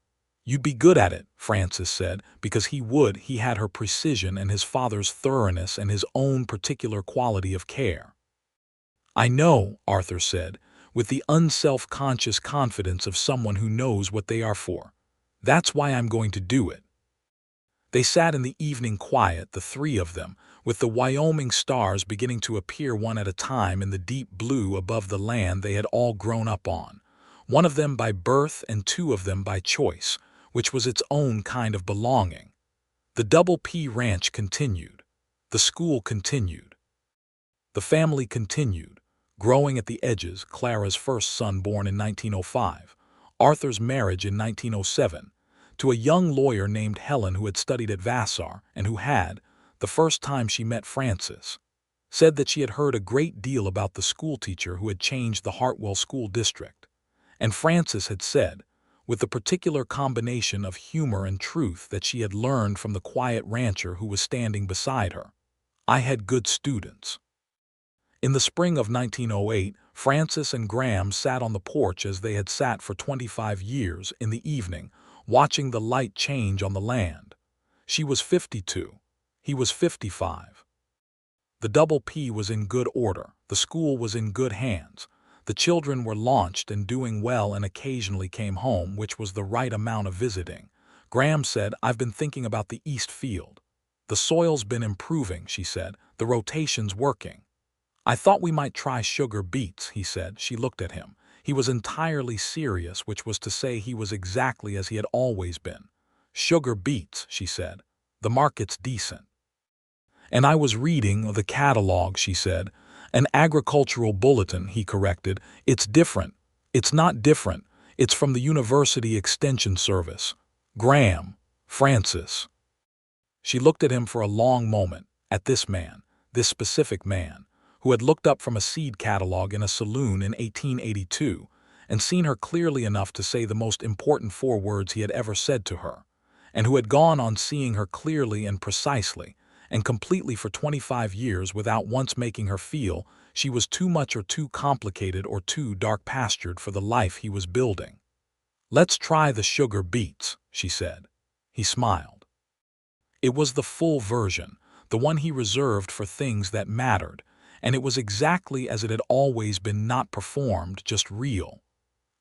"You'd be good at it," Francis said, because he had her precision and his father's thoroughness and his own particular quality of care. "I know," Arthur said, with the unself-conscious confidence of someone who knows what they are for. "That's why I'm going to do it." They sat in the evening quiet, the three of them, with the Wyoming stars beginning to appear one at a time in the deep blue above the land they had all grown up on, one of them by birth and two of them by choice, which was its own kind of belonging. The Double P Ranch continued. The school continued. The family continued, growing at the edges, Clara's first son born in 1905, Arthur's marriage in 1907, to a young lawyer named Helen who had studied at Vassar and who had, the first time she met Francis, said that she had heard a great deal about the schoolteacher who had changed the Hartwell school district. And Francis had said, with the particular combination of humor and truth that she had learned from the quiet rancher who was standing beside her, "I had good students." In the spring of 1908, Francis and Graham sat on the porch as they had sat for 25 years in the evening, watching the light change on the land. She was 52. He was 55. The Double P was in good order. The school was in good hands. The children were launched and doing well and occasionally came home, which was the right amount of visiting. Graham said, "I've been thinking about the East Field. The soil's been improving," she said. "The rotation's working." "I thought we might try sugar beets," he said. She looked at him. He was entirely serious, which was to say he was exactly as he had always been. "Sugar beets," she said. "The market's decent." "And I was reading the catalog," she said. "An agricultural bulletin," he corrected. "It's different." "It's not different. It's from the University Extension Service." "Graham." "Francis." She looked at him for a long moment, at this man, this specific man, who had looked up from a seed catalog in a saloon in 1882 and seen her clearly enough to say the most important 4 words he had ever said to her, and who had gone on seeing her clearly and precisely and completely for 25 years without once making her feel she was too much or too complicated or too dark-pastured for the life he was building. "Let's try the sugar beets," she said. He smiled. It was the full version, the one he reserved for things that mattered, and it was exactly as it had always been, not performed, just real.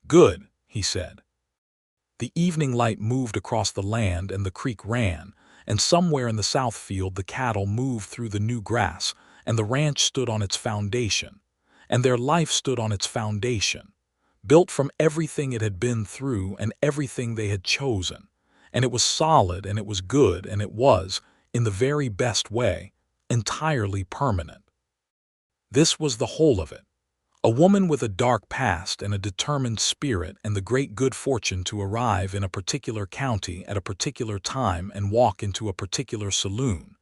"Good," he said. The evening light moved across the land and the creek ran, and somewhere in the south field the cattle moved through the new grass, and the ranch stood on its foundation, and their life stood on its foundation, built from everything it had been through and everything they had chosen, and it was solid and it was good and it was, in the very best way, entirely permanent. This was the whole of it. A woman with a dark past and a determined spirit and the great good fortune to arrive in a particular county at a particular time and walk into a particular saloon,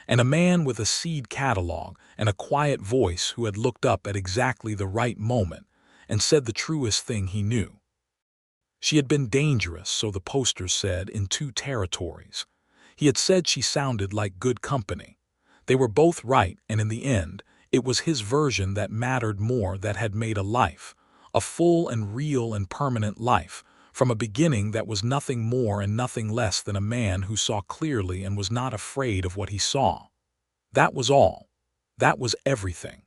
and a man with a seed catalog and a quiet voice who had looked up at exactly the right moment and said the truest thing he knew. She had been dangerous, so the posters said, in 2 territories. He had said she sounded like good company. They were both right, and in the end, it was his version that mattered more, that had made a life, a full and real and permanent life, from a beginning that was nothing more and nothing less than a man who saw clearly and was not afraid of what he saw. That was all. That was everything.